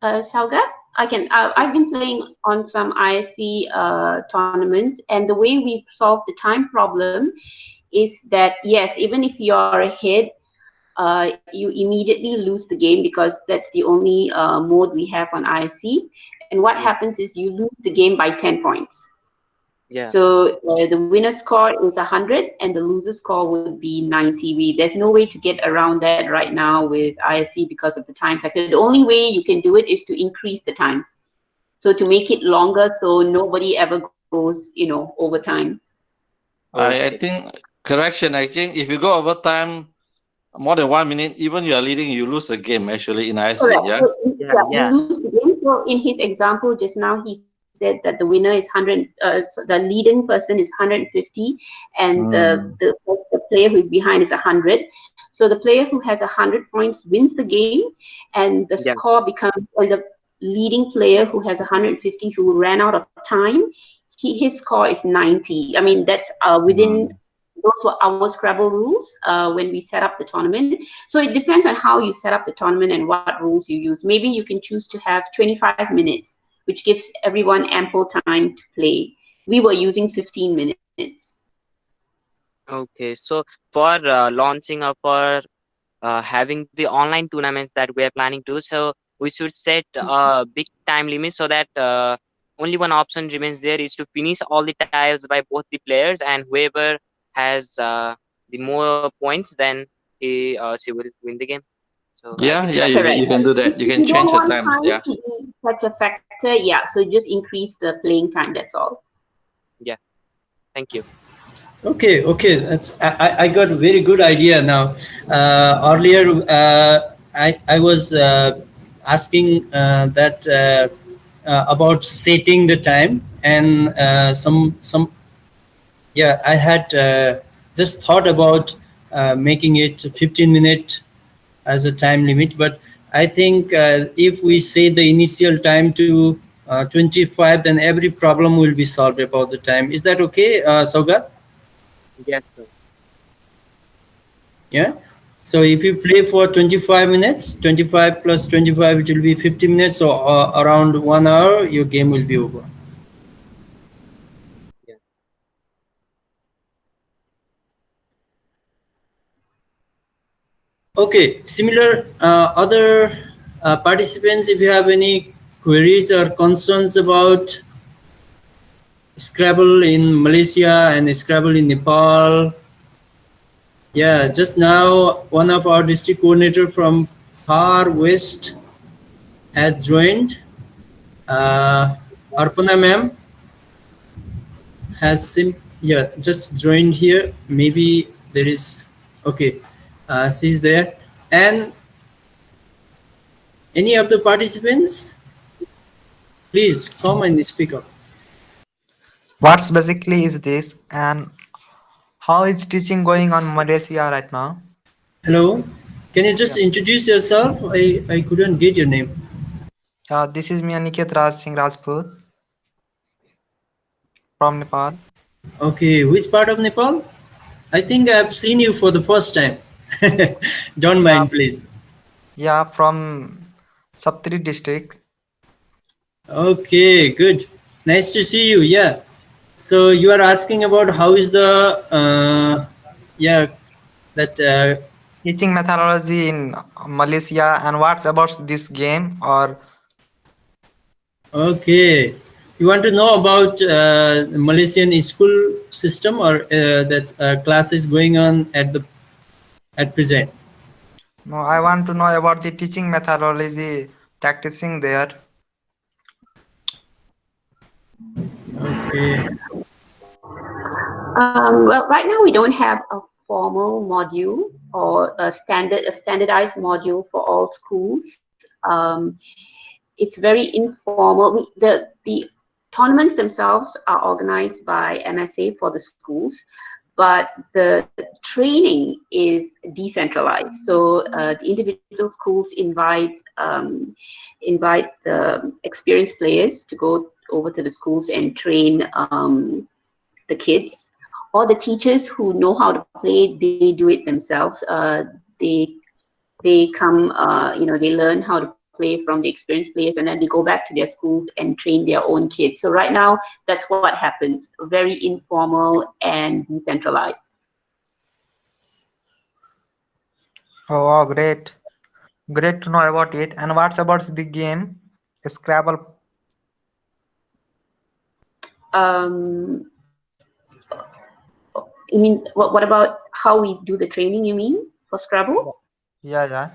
Speaker 4: Saugat, I can. I've been playing on some ISC tournaments, and the way we solve the time problem is that yes, even if you're ahead, you immediately lose the game because that's the only mode we have on ISC. And what
Speaker 7: Yeah,
Speaker 4: happens is you lose the game by 10 points.
Speaker 7: yeah.
Speaker 4: So the winner score is 100 and the loser score would be 90. There's no way to get around that right now with ISC because of the time factor. The only way you can do it is to increase the time. So to make it longer so nobody ever goes, over time.
Speaker 6: I
Speaker 7: Okay.
Speaker 6: think correction. I think if you go over time more than 1 minute, even you are leading, you lose a game actually in IC.
Speaker 4: Correct.
Speaker 6: Yeah.
Speaker 4: So,
Speaker 7: Yeah,
Speaker 4: yeah, you
Speaker 7: yeah,
Speaker 4: lose the game. So in his example just now, he said that the winner is 100. So the leading person is 150, and
Speaker 6: Mm.
Speaker 4: the player who is behind is 100. So the player who has 100 points wins the game, and the
Speaker 7: yeah.
Speaker 4: score becomes the leading player who has 150 who ran out of time. His score is 90. I mean that's within.
Speaker 6: Mm.
Speaker 4: Those were our Scrabble rules when we set up the tournament. So it depends on how you set up the tournament and what rules you use. Maybe you can choose to have 25 minutes, which gives everyone ample time to play. We were using 15 minutes.
Speaker 7: Okay, so for launching or for having the online tournaments that we are planning to, so we should set a big time limit so that only one option remains there is to finish all the tiles by both the players, and whoever has the more points, then he she will win the game. So I
Speaker 6: Yeah,
Speaker 7: guess
Speaker 6: yeah,
Speaker 7: like
Speaker 6: you
Speaker 7: that.
Speaker 6: can,
Speaker 4: Correct.
Speaker 6: you can do that. You
Speaker 4: If
Speaker 6: can
Speaker 4: you don't
Speaker 6: change the
Speaker 4: want
Speaker 6: time.
Speaker 4: time
Speaker 6: Yeah.
Speaker 4: to be such a factor, yeah, so just increase the playing time, that's all.
Speaker 7: Yeah, thank you.
Speaker 2: Okay, okay. I got a very good idea now. Earlier, I was asking that about setting the time, and some yeah, I had just thought about making it 15-minute as a time limit, but I think if we say the initial time to 25, then every problem will be solved about the time. Is that okay, Saugat?
Speaker 7: Yes, sir.
Speaker 2: Yeah. So if you play for 25 minutes, 25 plus 25, it will be 50 minutes. So around 1 hour, your game will be over.
Speaker 7: Yeah.
Speaker 2: Okay, similar other participants, if you have any queries or concerns about Scrabble in Malaysia and Scrabble in Nepal. Yeah, just now one of our district coordinator from far west has joined. Arpana ma'am has just joined here. Maybe there is okay. She's there. And any of the participants, please come and speak up.
Speaker 8: What's basically is this and how is teaching going on Malaysia right now?
Speaker 2: Hello, can you
Speaker 8: Yeah.
Speaker 2: just introduce yourself? I couldn't get your name.
Speaker 8: This is me Aniket Raj Singh Rajput from Nepal.
Speaker 2: Okay, which part of Nepal? I think I've seen you for the first time. Don't
Speaker 8: Yeah,
Speaker 2: mind, please.
Speaker 8: yeah, from Saptari district.
Speaker 2: Okay, good. Nice to see you. Yeah. So you are asking about how is the yeah that
Speaker 8: Teaching methodology in Malaysia and what's about this game or
Speaker 2: okay. You want to know about Malaysian school system or that class is going on at present?
Speaker 8: no, I want to know about the teaching methodology practicing there.
Speaker 2: Okay.
Speaker 4: Well, right now we don't have a formal module or a standardized module for all schools. Um, it's very informal. The tournaments themselves are organized by MSA for the schools, but the training is decentralized. So the individual schools invite the experienced players to go over to the schools and train the kids, or the teachers who know how to play. They do it themselves. They come, they learn how to play from the experienced players, and then they go back to their schools and train their own kids. So right now, that's what happens. Very informal and decentralized.
Speaker 8: Oh, wow, great. Great to know about it. And what's about the game? Scrabble.
Speaker 4: Um, you mean what about how we do the training? You mean for Scrabble?
Speaker 8: Yeah, yeah.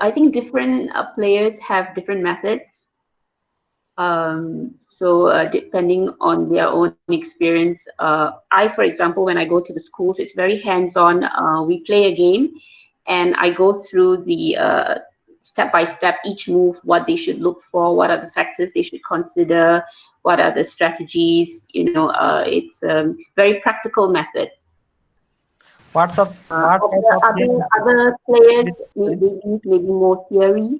Speaker 4: I think different players have different methods. So depending on their own experience, I, for example, when I go to the schools, it's very hands-on. We play a game, and I go through the step by step each move, what they should look for, what are the factors they should consider, what are the strategies. It's a very practical method.
Speaker 8: What's up? What type of game?
Speaker 4: Other players they use maybe more theory.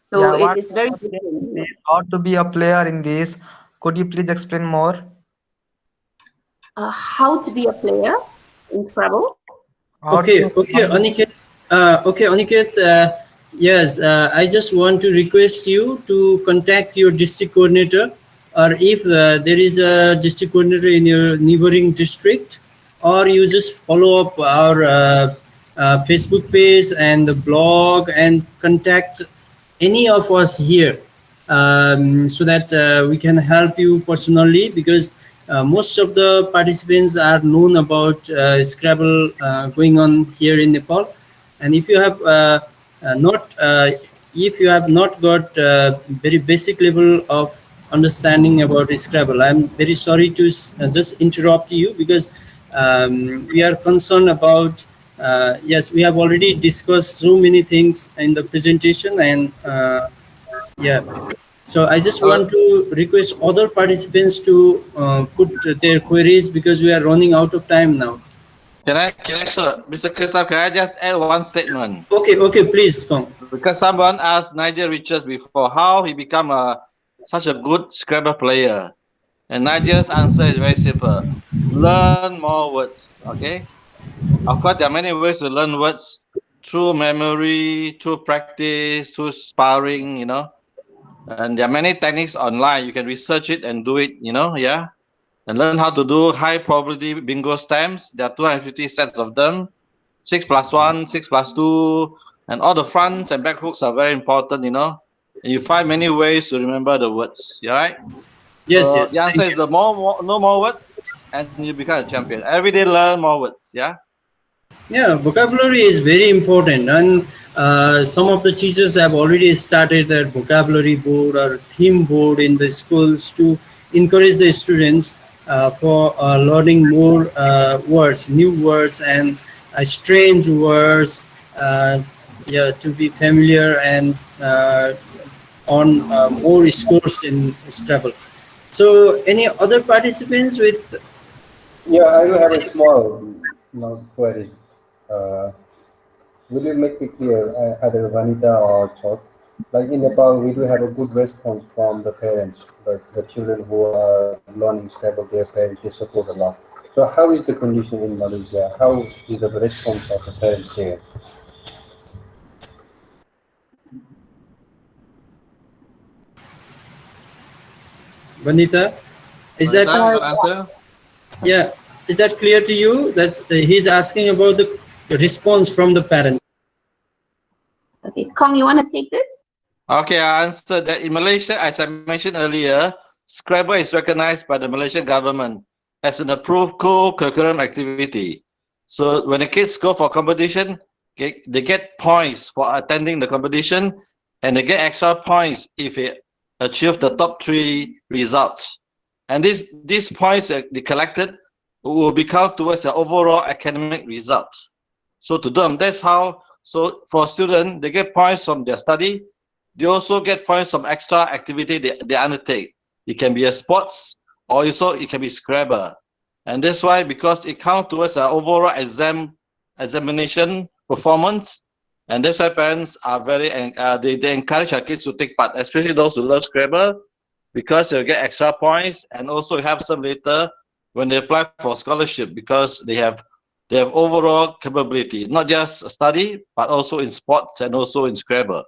Speaker 4: So
Speaker 8: Yeah, what
Speaker 4: it's
Speaker 8: type
Speaker 4: very
Speaker 8: of game is
Speaker 4: different.
Speaker 8: this? How to be a player in this? Could you please explain more?
Speaker 4: How to be a player in Scrabble?
Speaker 8: How
Speaker 2: Okay,
Speaker 8: to
Speaker 2: okay, Aniket. Aniket. Yes, I just want to request you to contact your district coordinator, or if there is a district coordinator in your neighboring district, or you just follow up our Facebook page and the blog and contact any of us here, so that we can help you personally, because most of the participants are known about Scrabble going on here in Nepal. And not if you have not got very basic level of understanding about Scrabble, I'm very sorry to just interrupt you, because we are concerned about yes, we have already discussed so many things in the presentation, and yeah, so I just want to request other participants to put their queries, because we are running out of time now.
Speaker 6: Sir, Mr. Kesab, can I just add one statement?
Speaker 2: Okay, okay, please come.
Speaker 6: Because someone asked Nigel Richards before how he become such a good Scrabble player. And Nigel's answer is very simple. Learn more words, okay? Of course, there are many ways to learn words through memory, through practice, through sparring, and there are many techniques online. You can research it and do it, yeah. And learn how to do high probability bingo stamps. There are 250 sets of them. 6+1, 6+2, and all the fronts and back hooks are very important, And you find many ways to remember the words, yeah, right?
Speaker 2: Yes,
Speaker 6: So
Speaker 2: yes.
Speaker 6: the answer
Speaker 2: Thank
Speaker 6: is
Speaker 2: you.
Speaker 6: the no more words, and you become a champion. Every day learn more words, yeah.
Speaker 2: Yeah, vocabulary is very important, and some of the teachers have already started their vocabulary board or theme board in the schools to encourage the students for learning more words, new words, and strange words. Yeah, to be familiar and on more scores in Scrabble. So, any other participants with?
Speaker 1: Yeah, I do have a small query. Uh, will you make it clear, either Vannitha or Chok? Like in Nepal, we do have a good response from the parents. Like the children who are learning Scrabble, their parents, they support a lot. So how is the condition in Malaysia? How is the response of the parents there?
Speaker 2: Vanita, is that?
Speaker 6: Vanessa, you got answer?
Speaker 2: Yeah, is that clear to you? That he's asking about the response from the parent.
Speaker 4: Okay, Kong, you want to take this?
Speaker 6: Okay, I answered that. In Malaysia, as I mentioned earlier, Scrabble is recognized by the Malaysian government as an approved co-curriculum activity. So when the kids go for competition, they get points for attending the competition, and they get extra points if they achieve the top 3 results. And these points that they collected will be counted towards the overall academic results. So to them, that's how. So for students, they get points from their study. They also get points from extra activity they undertake. It can be a sports, or also it can be Scrabble. And that's why, because it counts towards an overall examination performance, and that's why parents are they encourage our kids to take part, especially those who love Scrabble, because they'll get extra points, and also help them later when they apply for scholarship, because they have overall capability, not just study, but also in sports and also in Scrabble.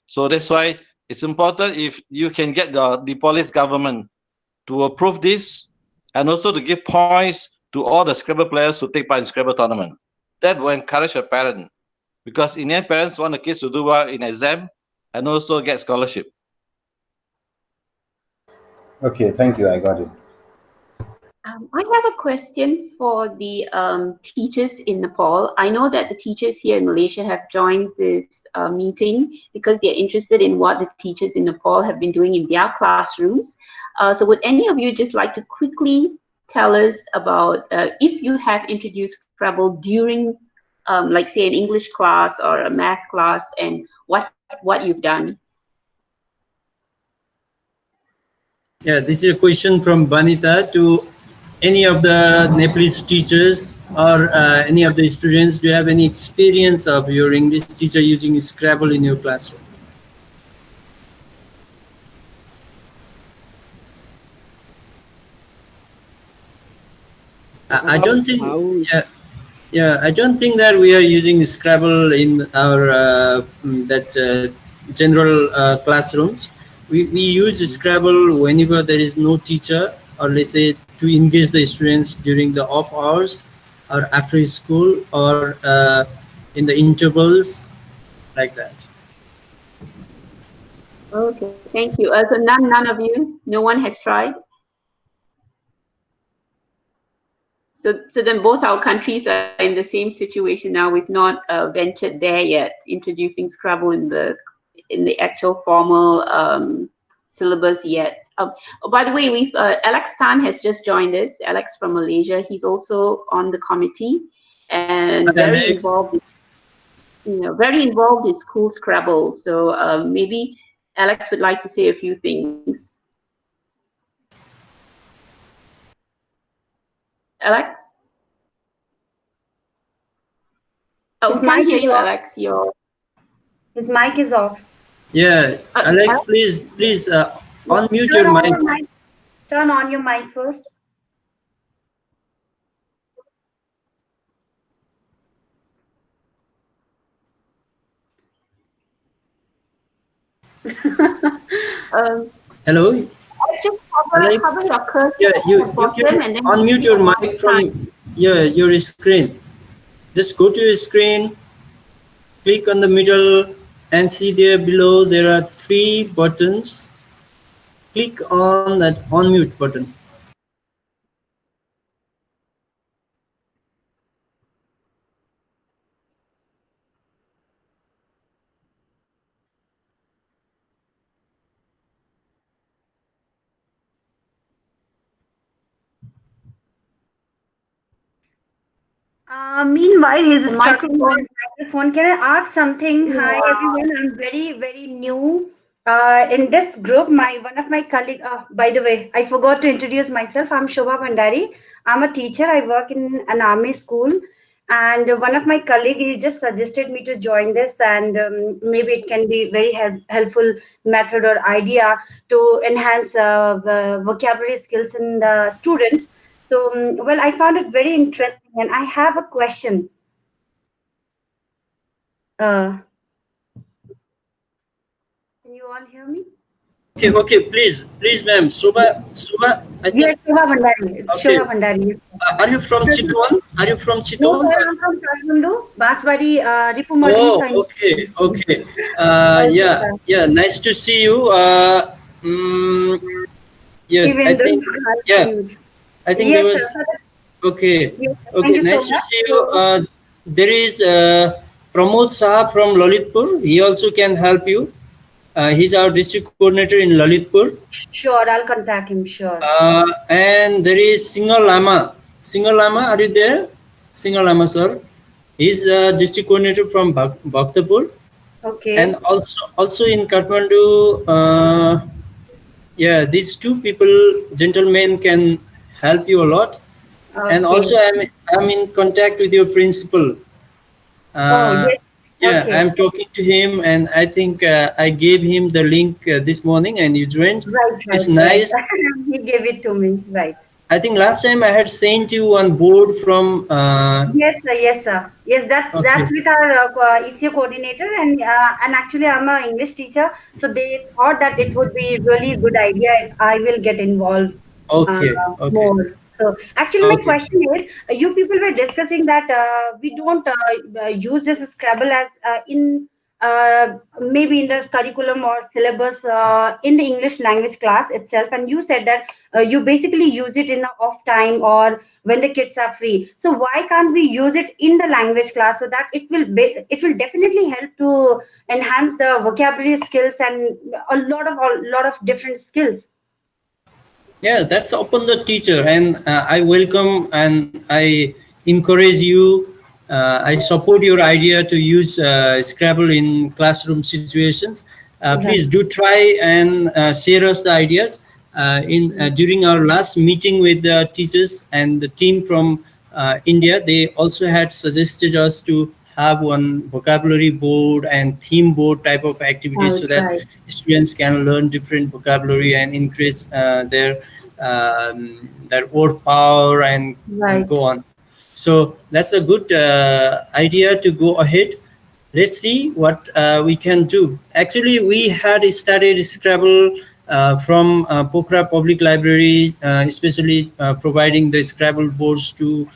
Speaker 6: So that's why it's important if you can get the police government to approve this, and also to give points to all the Scrabble players who take part in Scrabble tournament. That will encourage a parent, because in the end, parents want the kids to do well in exam and also get scholarship.
Speaker 1: Okay, thank you. I got it.
Speaker 4: I have a question for the teachers in Nepal. I know that the teachers here in Malaysia have joined this meeting because they're interested in what the teachers in Nepal have been doing in their classrooms. So would any of you just like to quickly tell us about if you have introduced Scrabble during, like say, an English class or a math class, and what you've done?
Speaker 2: Yeah, this is a question from Vannitha to any of the Nepalese teachers or any of the students. Do you have any experience of your English teacher using Scrabble in your classroom? I don't think. I don't think that we are using Scrabble in our general classrooms. We use Scrabble whenever there is no teacher, or let's say to engage the students during the off hours or after school, or in the intervals, like that.
Speaker 4: Okay, thank you. So none of you, no one has tried. So then both our countries are in the same situation now. We've not ventured there yet, introducing Scrabble in the actual formal syllabus yet. Oh, by the way, we've Alex Tan has just joined us. Alex from Malaysia. He's also on the committee and very involved. Very involved in school Scrabble. So maybe Alex would like to say a few things. Alex? Oh, we can't hear you, Alex.
Speaker 9: His mic is off.
Speaker 2: Yeah, Alex, please unmute your mic.
Speaker 9: Turn on your mic first.
Speaker 2: Hello,
Speaker 4: Just
Speaker 2: Alex.
Speaker 4: hover your cursor
Speaker 2: Yeah,
Speaker 4: at
Speaker 2: you
Speaker 4: the
Speaker 2: you can
Speaker 4: bottom and then
Speaker 2: unmute
Speaker 4: see
Speaker 2: your
Speaker 4: a
Speaker 2: mic
Speaker 4: sign.
Speaker 2: from your screen. Just go to your screen, click on the middle, and see there below there are 3 buttons. Click on that unmute button.
Speaker 9: Meanwhile, he's
Speaker 4: The
Speaker 9: struggling with
Speaker 4: microphone.
Speaker 9: his microphone. Can I ask something? Hi,
Speaker 4: Yeah.
Speaker 9: everyone. I'm very, very new in this group. One of my colleagues. By the way, I forgot to introduce myself. I'm Shobha Bhandari. I'm a teacher. I work in an army school, and one of my colleagues he just suggested me to join this, and maybe it can be very helpful method or idea to enhance the vocabulary skills in the students. So, well, I found it very interesting, and I have a question. Uh, can you all hear me?
Speaker 2: Okay, please, ma'am. Shobha, I
Speaker 9: Yes,
Speaker 2: think.
Speaker 9: Shobha Bhandari. It's
Speaker 2: Okay.
Speaker 9: Shobha Bhandari. Yes.
Speaker 2: Are you from
Speaker 9: So,
Speaker 2: Chitwan? Are you from
Speaker 9: no,
Speaker 2: Chitwan?
Speaker 9: sir, I'm from Kathmandu, Baswadi, Ripumurdi
Speaker 2: Oh,
Speaker 9: Science.
Speaker 2: okay.
Speaker 9: Okay,
Speaker 2: Yeah,
Speaker 9: sir.
Speaker 2: yeah. Nice to see you. Mm, yes, I
Speaker 9: Even though
Speaker 2: think. Yeah, I think there
Speaker 9: yes, sir.
Speaker 2: was. Okay,
Speaker 9: Yes, sir. Thank
Speaker 2: okay.
Speaker 9: you so
Speaker 2: Nice to
Speaker 9: much.
Speaker 2: see you.
Speaker 9: So,
Speaker 2: There is Pramod Saha from Lalitpur. He also can help you. He's our district coordinator in Lalitpur.
Speaker 9: sure, I'll contact him. Sure.
Speaker 2: And there is Singal Lama. Singal Lama, are you there? Singal Lama, sir. He's district coordinator from Bhaktapur. And
Speaker 9: Okay.
Speaker 2: also in Kathmandu, yeah, these 2 people, gentlemen, can help you a lot. And also,
Speaker 9: Okay.
Speaker 2: I'm in contact with your principal.
Speaker 9: Oh,
Speaker 2: Uh,
Speaker 9: yes.
Speaker 2: yeah,
Speaker 9: Okay.
Speaker 2: I'm talking to him, and I think I gave him the link this morning, and you joined. It's
Speaker 9: Right.
Speaker 2: nice.
Speaker 9: He gave it to me. Right.
Speaker 2: I think last time I had sent you one board from.
Speaker 9: Yes, sir. Yes, sir. Yes, that's
Speaker 2: Okay,
Speaker 9: with our ECO coordinator, and actually I'm a English teacher, so they thought that it would be really good idea if I will get involved uh,
Speaker 2: okay, okay,
Speaker 9: more. So actually, my
Speaker 2: okay.
Speaker 9: question is, you people were discussing that we don't use this Scrabble as maybe in the curriculum or syllabus in the English language class itself, and you said that you basically use it in the off time or when the kids are free. So why can't we use it in the language class so that it will definitely help to enhance the vocabulary skills and a lot of different skills.
Speaker 2: Yeah, that's upon the teacher, and I welcome and I encourage you. I support your idea to use Scrabble in classroom situations. Please
Speaker 9: Right.
Speaker 2: do try and share us the ideas. In During our last meeting with the teachers and the team from India, they also had suggested us to have one vocabulary board and theme board type of activities so that
Speaker 9: Right.
Speaker 2: students can learn different vocabulary and increase their word power and
Speaker 9: Right.
Speaker 2: go on. So that's a good idea to go ahead. Let's see what we can do. Actually, we had started Scrabble from Pokhara Public Library, especially providing the Scrabble boards to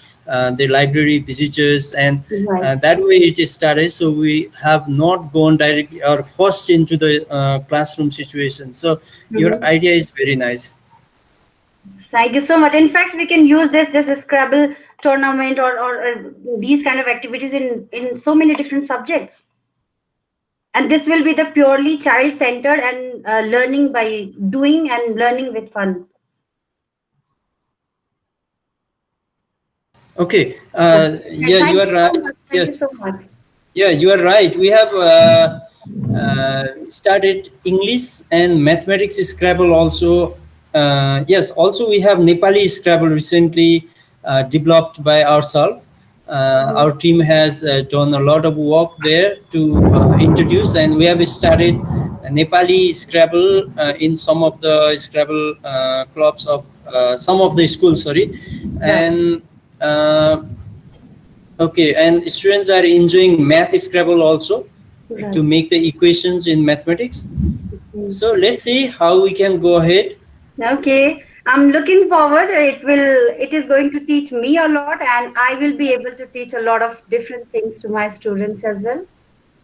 Speaker 2: the library visitors, and
Speaker 9: Right.
Speaker 2: that way it is started. So we have not gone directly or forced into the classroom situation. So your
Speaker 9: Mhm.
Speaker 2: idea is very nice.
Speaker 9: Thank you so much. In fact, we can use this Scrabble tournament or these kind of activities in so many different subjects. And this will be the purely child centered and learning by doing and learning with fun.
Speaker 2: Okay.
Speaker 9: Yeah.
Speaker 2: Yeah,
Speaker 9: Thank
Speaker 2: you
Speaker 9: you
Speaker 2: are
Speaker 9: so
Speaker 2: right.
Speaker 9: much. Thank you
Speaker 2: Yes.
Speaker 9: so much.
Speaker 2: Yeah, you are right. We have started English and mathematics Scrabble also. Yes, also we have Nepali Scrabble recently developed by ourselves. Our
Speaker 9: Mhm.
Speaker 2: team has done a lot of work there to introduce, and we have started Nepali Scrabble in some of the Scrabble clubs of some of the schools. Sorry,
Speaker 9: Right.
Speaker 2: and okay, and students are enjoying math Scrabble also to
Speaker 9: Right.
Speaker 2: make the equations in mathematics. So let's see how we can go ahead.
Speaker 9: Okay, I'm looking forward. It is going to teach me a lot, and I will be able to teach a lot of different things to my students as well.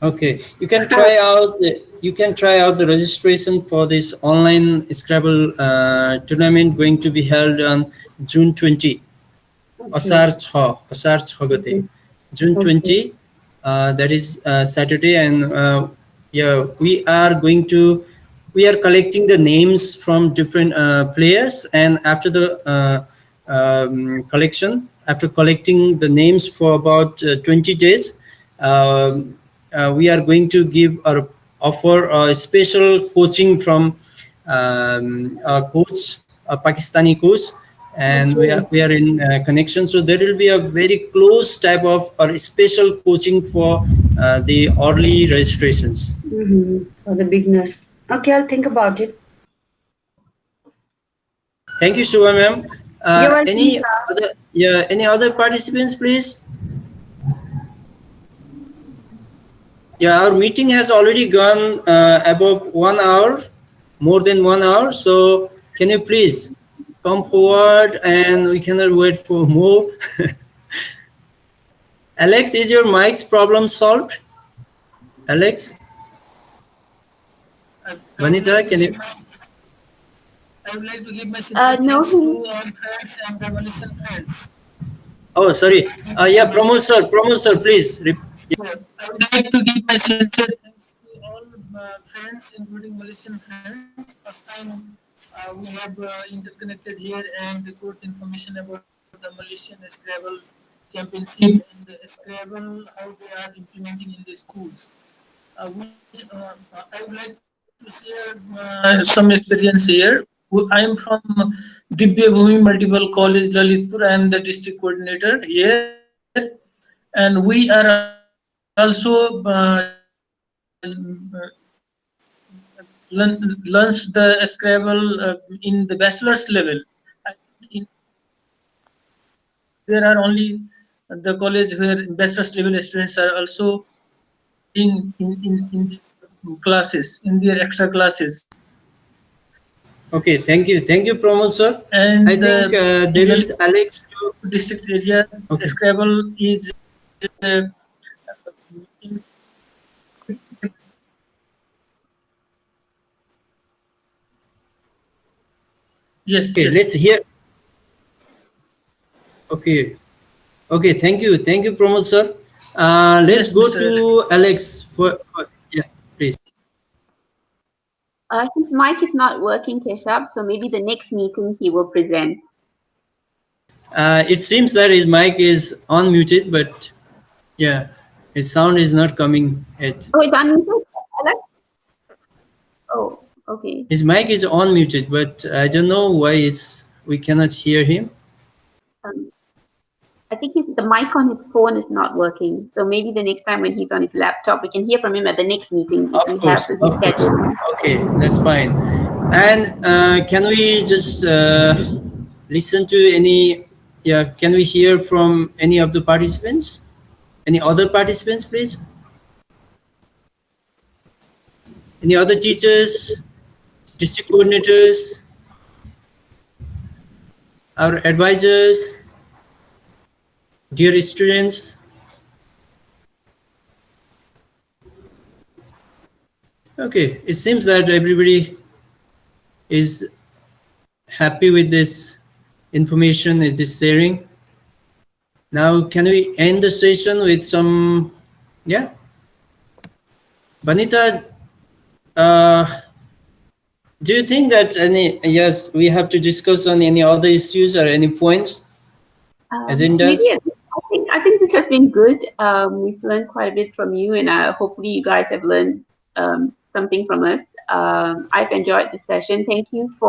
Speaker 2: Okay, you can try out. The registration for this online Scrabble tournament going to be held on June 20.
Speaker 9: Okay.
Speaker 2: Asar 6 gate.
Speaker 9: Okay.
Speaker 2: June
Speaker 9: Okay.
Speaker 2: 20. That is Saturday, and yeah, we are collecting the names from different players, and after the after collecting the names for about 20 days, we are going to give or offer a special coaching from a coach, a Pakistani coach, and
Speaker 9: Okay.
Speaker 2: we are in connection. So there will be a very close type of or special coaching for the early registrations.
Speaker 9: For the beginners. Okay, I'll think about it.
Speaker 2: Thank you, Shubha ma'am.
Speaker 9: You're welcome,
Speaker 2: Any
Speaker 9: sir.
Speaker 2: other any other participants, please? Yeah, our meeting has already gone about 1 hour, more than 1 hour. So can you please come forward, and we cannot wait for more. Alex, is your mic's problem solved? Alex? Vannitha, can you?
Speaker 10: I would like to give my sincere
Speaker 4: No,
Speaker 10: thanks to all friends and the Malaysian friends.
Speaker 2: Oh, sorry. Yeah, promote sir, please.
Speaker 10: I would like to give my sincere thanks to all friends, including Malaysian friends. First time we have interconnected here and got information about the Malaysian Scrabble Championship and the Scrabble, how they are implementing in the schools. I would like to share some experience here. I am from Divya Bhumi Multiple College, Lalitpur. I am the district coordinator here, and we are also learns the Scrabble in the bachelor's level. There are only the college where bachelor's level students are also in the classes, in their extra classes.
Speaker 2: Okay, thank you, Pramod sir.
Speaker 10: And
Speaker 2: I think
Speaker 10: in
Speaker 2: there is Alex too.
Speaker 10: district area,
Speaker 2: Okay.
Speaker 10: Scrabble is in, yes,
Speaker 2: Okay, let's
Speaker 10: yes,
Speaker 2: hear. Okay, okay, thank you, Pramod sir. Let's
Speaker 10: yes,
Speaker 2: go
Speaker 10: Mr. Alex.
Speaker 2: to Alex for yeah, please.
Speaker 4: his mic is not working, Keshav, so maybe the next meeting he will present.
Speaker 2: It seems that his mic is unmuted, but yeah, his sound is not coming yet.
Speaker 4: Oh, it's unmuted, Alex? Oh, okay.
Speaker 2: His mic is unmuted, but I don't know why we cannot hear him.
Speaker 4: Um, I think the mic on his phone is not working. So maybe the next time when he's on his laptop, we can hear from him at the next meeting if we have the schedule.
Speaker 2: Okay, that's fine. And can we just listen to any? Yeah, can we hear from any of the participants? Any other participants, please? Any other teachers, district coordinators, our advisors, dear students? Okay, it seems that everybody is happy with this information, with this sharing. Now, can we end the session with some, yeah? Vannitha, do you think that yes, we have to discuss on any other issues or any points,
Speaker 4: Maybe
Speaker 2: agendas?
Speaker 4: I think this has been good. We've learned quite a bit from you, and hopefully you guys have learned something from us. I've enjoyed the session. Thank you for